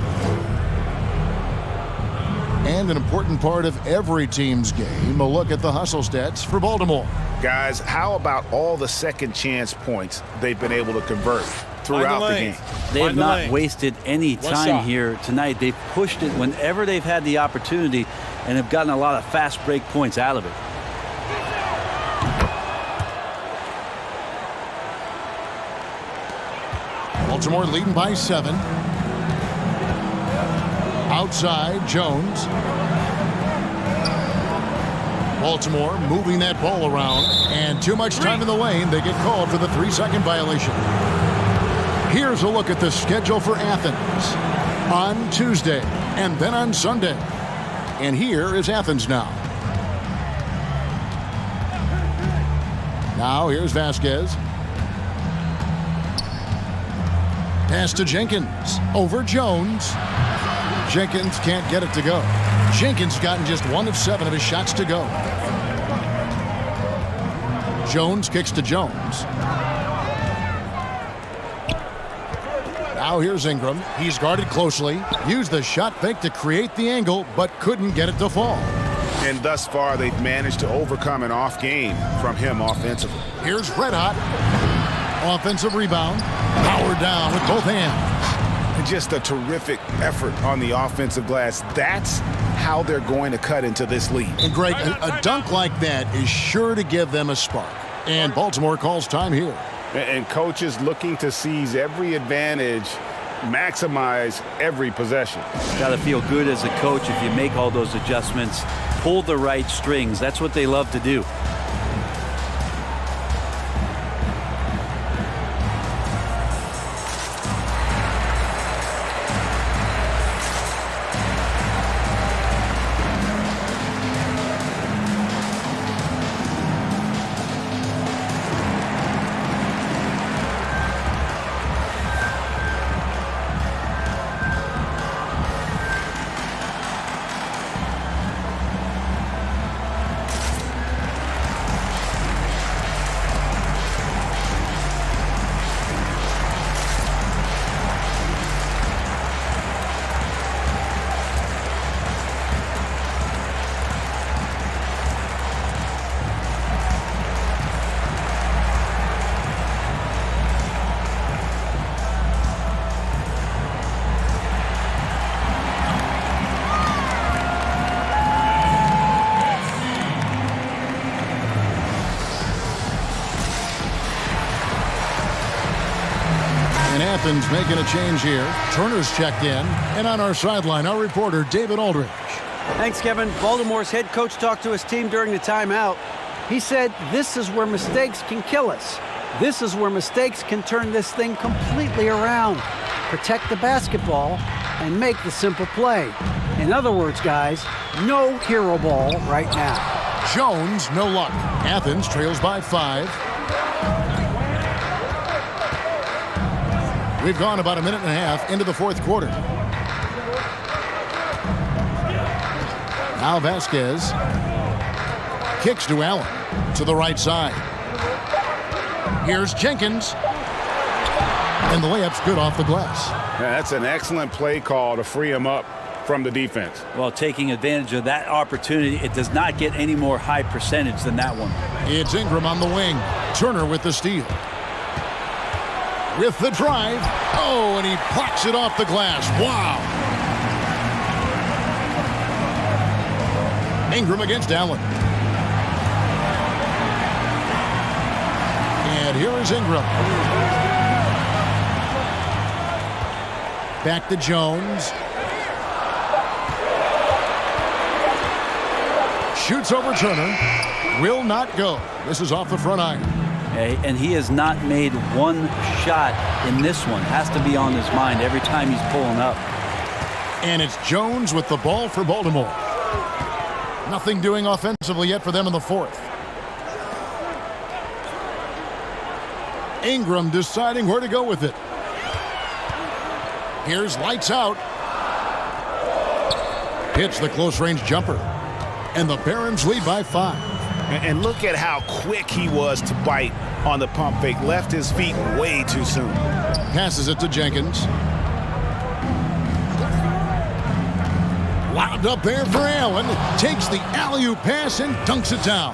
And an important part of every team's game, a look at the hustle stats for Baltimore. Guys, how about all the second chance points they've been able to convert throughout the game? They have not wasted any time here tonight. They've pushed it whenever they've had the opportunity and have gotten a lot of fast break points out of it. Baltimore leading by 7. Outside, Jones. Baltimore moving that ball around, and too much time in the lane. They get called for the 3-second violation. Here's a look at the schedule for Athens on Tuesday and then on Sunday. And here is Athens now. Now here's Vasquez. Pass to Jenkins. Over Jones. Jenkins can't get it to go. Jenkins gotten just 1 of 7 of his shots to go. Jones kicks to Jones. Now here's Ingram. He's guarded closely. Used the shot fake to create the angle, but couldn't get it to fall. And thus far, they've managed to overcome an off game from him offensively. Here's Red Hot. Offensive rebound. Powered down with both hands. Just a terrific effort on the offensive glass. That's how they're going to cut into this lead. And Greg, a dunk like that is sure to give them a spark. And Baltimore calls time here. And coaches looking to seize every advantage, maximize every possession. Got to feel good as a coach if you make all those adjustments, pull the right strings. That's what they love to do. Athens making a change here. Turner's checked in. And on our sideline, our reporter, David Aldridge. Thanks, Kevin. Baltimore's head coach talked to his team during the timeout. He said, this is where mistakes can kill us. This is where mistakes can turn this thing completely around. Protect the basketball and make the simple play. In other words, guys, no hero ball right now. Jones, no luck. Athens trails by 5. We've gone about a minute and a half into the fourth quarter. Now Vasquez kicks to Allen to the right side. Here's Jenkins. And the layup's good off the glass. Yeah, that's an excellent play call to free him up from the defense. Well, taking advantage of that opportunity, it does not get any more high percentage than that one. It's Ingram on the wing. Turner with the steal. With the drive. Oh, and he plucks it off the glass. Wow. Ingram against Allen. And here is Ingram. Back to Jones. Shoots over Turner. Will not go. This is off the front iron. And he has not made one shot in this one. Has to be on his mind every time he's pulling up. And it's Jones with the ball for Baltimore. Nothing doing offensively yet for them in the fourth. Ingram deciding where to go with it. Here's lights out. Hits the close-range jumper. And the Barons lead by 5. And look at how quick he was to bite on the pump fake. Left his feet way too soon. Passes it to Jenkins. Lobbed up there for Allen. Takes the alley-oop pass and dunks it down.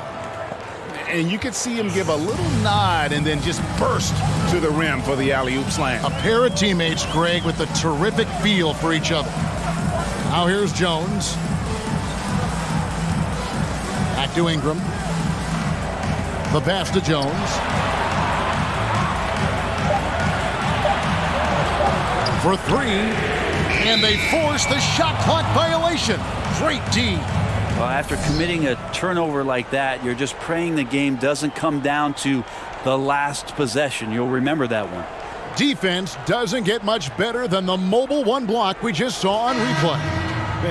And you could see him give a little nod and then just burst to the rim for the alley-oop slam. A pair of teammates, Greg, with a terrific feel for each other. Now here's Jones. Back to Ingram. The pass to Jones. For 3. And they force the shot clock violation. Great D. Well, after committing a turnover like that, you're just praying the game doesn't come down to the last possession. You'll remember that one. Defense doesn't get much better than the mobile one block we just saw on replay.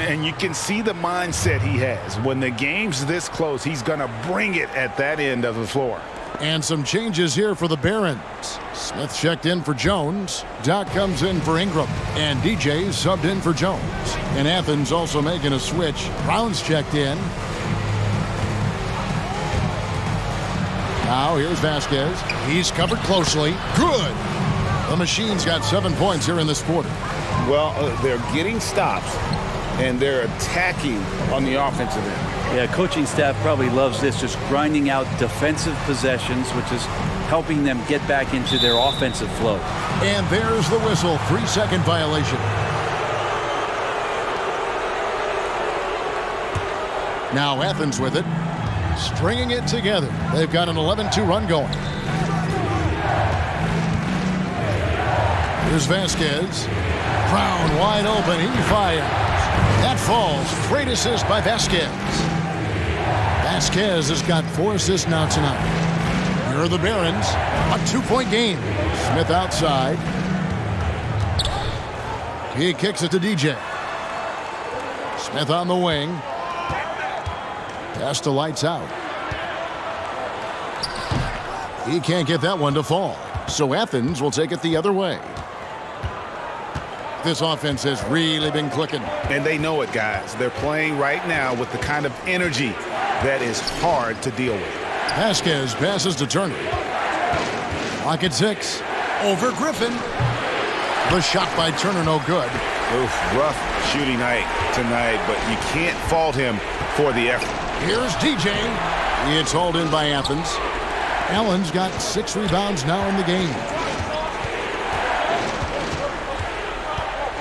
And you can see the mindset he has. When the game's this close, he's going to bring it at that end of the floor. And some changes here for the Barons. Smith checked in for Jones. Doc comes in for Ingram. And DJ subbed in for Jones. And Athens also making a switch. Brown's checked in. Now here's Vasquez. He's covered closely. Good. The Machine's got 7 points here in this quarter. Well, they're getting stops. And they're attacking on the offensive end. Yeah, coaching staff probably loves this, just grinding out defensive possessions, which is helping them get back into their offensive flow. And there's the whistle. 3-second violation. Now Athens with it. Stringing it together. They've got an 11-2 run going. Here's Vasquez. Brown wide open. He fires. That falls. Great assist by Vasquez. Vasquez has got 4 assists now tonight. Here are the Barons. A 2-point game. Smith outside. He kicks it to DJ. Smith on the wing. Pass to lights out. He can't get that one to fall. So Athens will take it the other way. This offense has really been clicking. And they know it, guys. They're playing right now with the kind of energy that is hard to deal with. Vasquez passes to Turner. Clock at 6. Over Griffin. The shot by Turner no good. Oof, rough shooting night tonight, but you can't fault him for the effort. Here's DJ. It's hauled in by Athens. Allen's got 6 rebounds now in the game.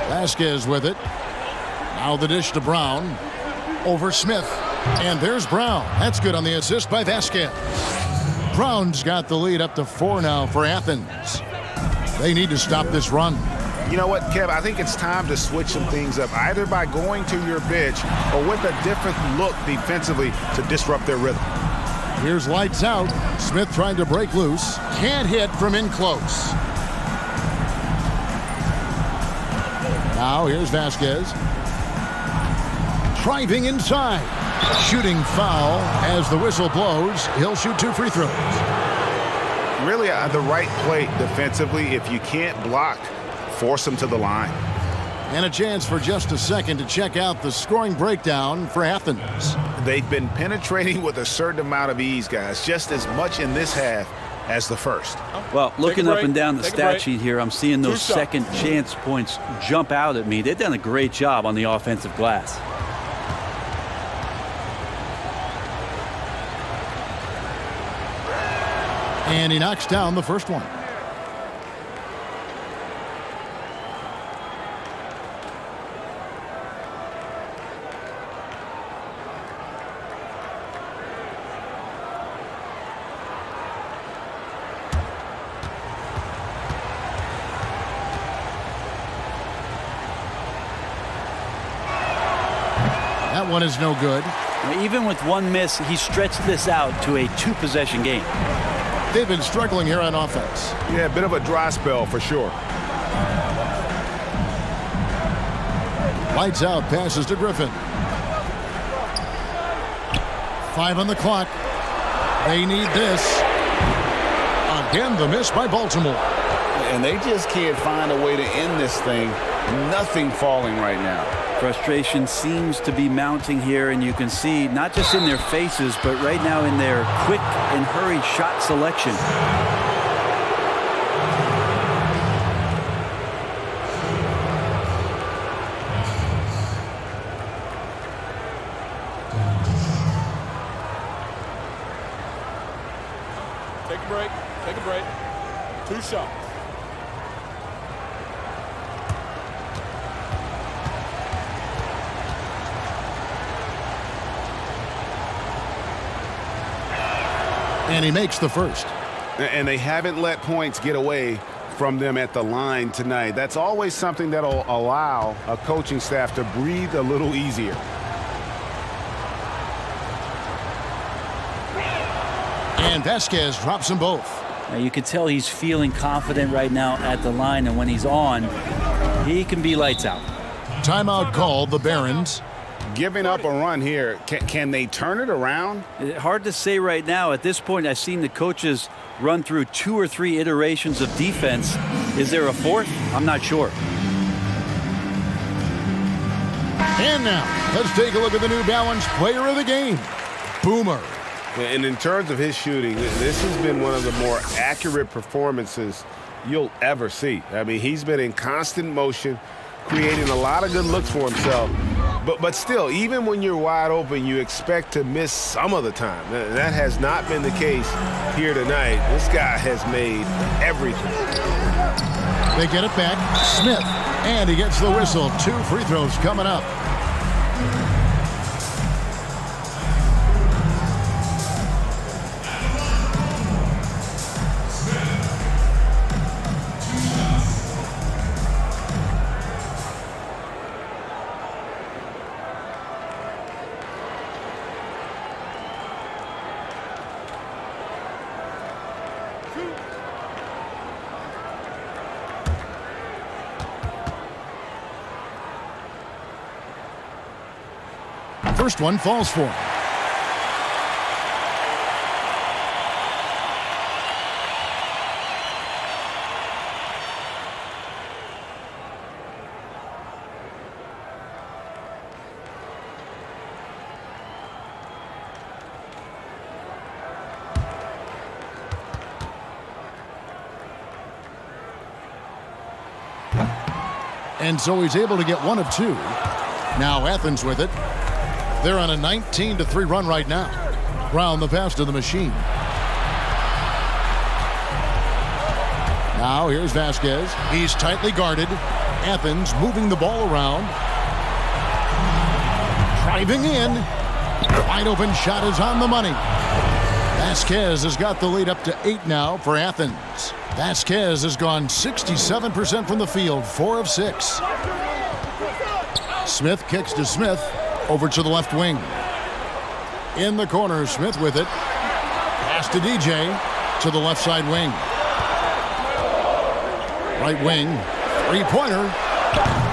Vasquez with it. Now the dish to Brown. Over Smith. And there's Brown. That's good on the assist by Vasquez. Brown's got the lead up to 4 now for Athens. They need to stop this run. You know what, Kev? I think it's time to switch some things up, either by going to your bench or with a different look defensively to disrupt their rhythm. Here's lights out. Smith trying to break loose. Can't hit from in close. Now here's Vasquez. Driving inside. Shooting foul as the whistle blows. He'll shoot 2 free throws. Really the right play defensively. If you can't block, force them to the line. And a chance for just a second to check out the scoring breakdown for Athens. They've been penetrating with a certain amount of ease, guys, just as much in this half as the first. Well, looking up and down the stat sheet here, I'm seeing those second chance points jump out at me. They've done a great job on the offensive glass. And he knocks down the first one. That one is no good. Even with one miss, he stretched this out to a 2-possession game. They've been struggling here on offense. Yeah, a bit of a dry spell for sure. Lights out, passes to Griffin. 5 on the clock. They need this. Again, the miss by Baltimore. And they just can't find a way to end this thing. Nothing falling right now. Frustration seems to be mounting here, and you can see not just in their faces, but right now in their quick and hurried shot selection. Take a break. Take a break. 2 shots. And he makes the first. And they haven't let points get away from them at the line tonight. That's always something that'll allow a coaching staff to breathe a little easier. And Vasquez drops them both. Now you can tell he's feeling confident right now at the line, and when he's on, he can be lights out. Timeout called, the Barons. Giving up a run here, can they turn it around? Hard to say right now. At this point, I've seen the coaches run through 2 or 3 iterations of defense. Is there a 4th? I'm not sure. And now, let's take a look at the New Balance player of the game, Boomer. And in terms of his shooting, this has been one of the more accurate performances you'll ever see. I mean, he's been in constant motion, creating a lot of good looks for himself. But still, even when you're wide open, you expect to miss some of the time. That has not been the case here tonight. This guy has made everything. They get it back. Smith. And he gets the whistle. 2 free throws coming up. First one falls for him. And so he's able to get 1 of 2. Now Athens with it. They're on a 19-3 run right now. Brown the pass to the machine. Now here's Vasquez. He's tightly guarded. Athens moving the ball around. Driving in. Wide open shot is on the money. Vasquez has got the lead up to 8 now for Athens. Vasquez has gone 67% from the field, 4 of 6. Smith kicks to Smith, over to the left wing. In the corner, Smith with it. Pass to DJ, to the left side wing. Right wing, three-pointer.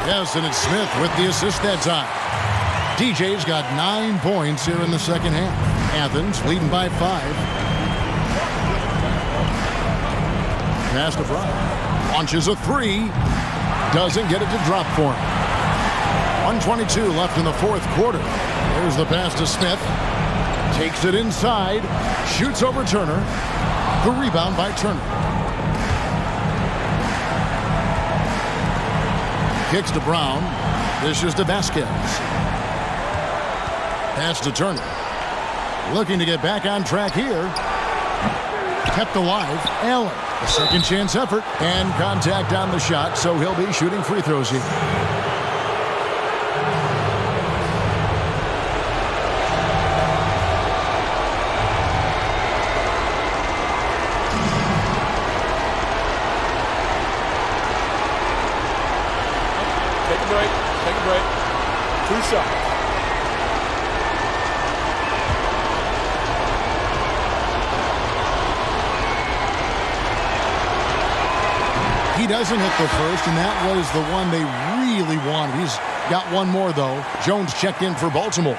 Yes, and it's Smith with the assist that time. DJ's got 9 points here in the second half. Athens leading by 5. Pass to Brown. Launches a 3. Doesn't get it to drop for him. 1:22 left in the fourth quarter. There's the pass to Smith. Takes it inside. Shoots over Turner. The rebound by Turner. Kicks to Brown. Dishes to Vasquez. Pass to Turner. Looking to get back on track here. Kept alive. Allen. A second chance effort. And contact on the shot, so he'll be shooting free throws here. Take a break. Take a break. 2 shots. He doesn't hit the first, and that was the one they really wanted. He's got one more, though. Jones checked in for Baltimore.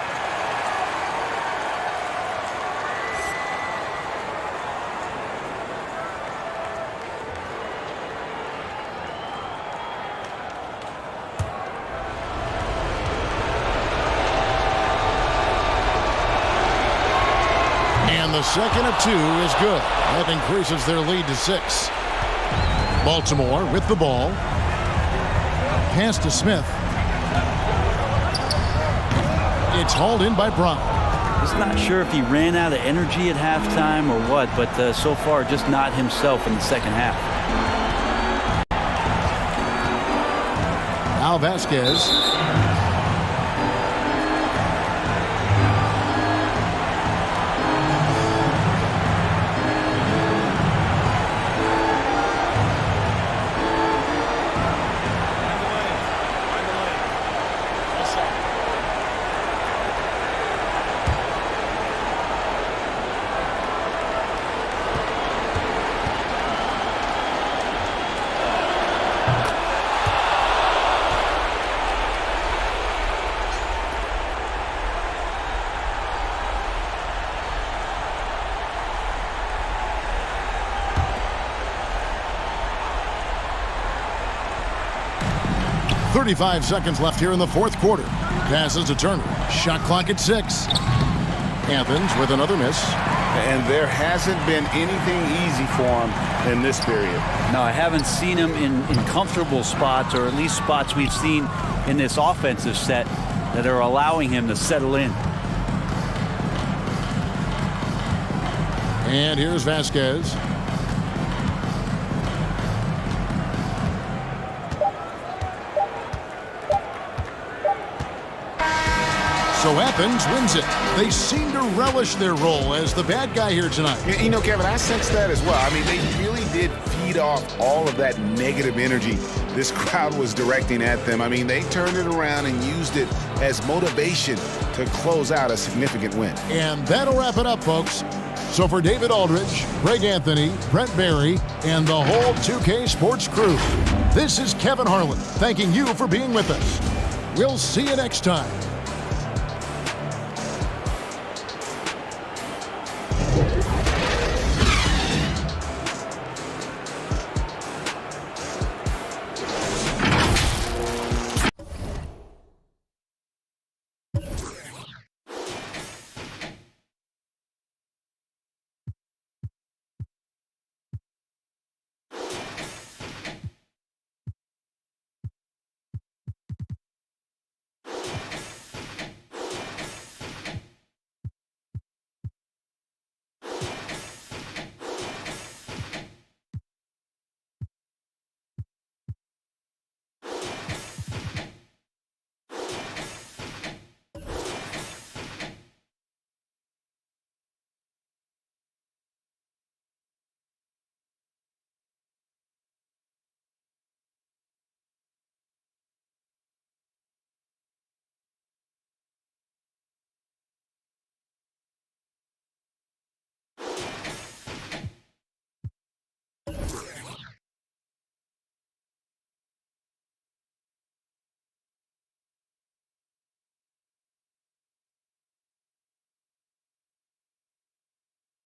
And the second of 2 is good. That increases their lead to 6. Baltimore with the ball. Pass to Smith. It's hauled in by Brown. Just not sure if he ran out of energy at halftime or what, but so far just not himself in the second half. Now Vasquez. .35 seconds left here in the fourth quarter. Passes to Turner. Shot clock at 6. Athens with another miss. And there hasn't been anything easy for him in this period. No, I haven't seen him in comfortable spots, or at least spots we've seen in this offensive set that are allowing him to settle in. And here's Vasquez. So Athens wins it. They seem to relish their role as the bad guy here tonight. You know, Kevin, I sense that as well. I mean, they really did feed off all of that negative energy this crowd was directing at them. I mean, they turned it around and used it as motivation to close out a significant win. And that'll wrap it up, folks. So for David Aldridge, Greg Anthony, Brent Barry, and the whole 2K Sports crew, this is Kevin Harlan thanking you for being with us. We'll see you next time.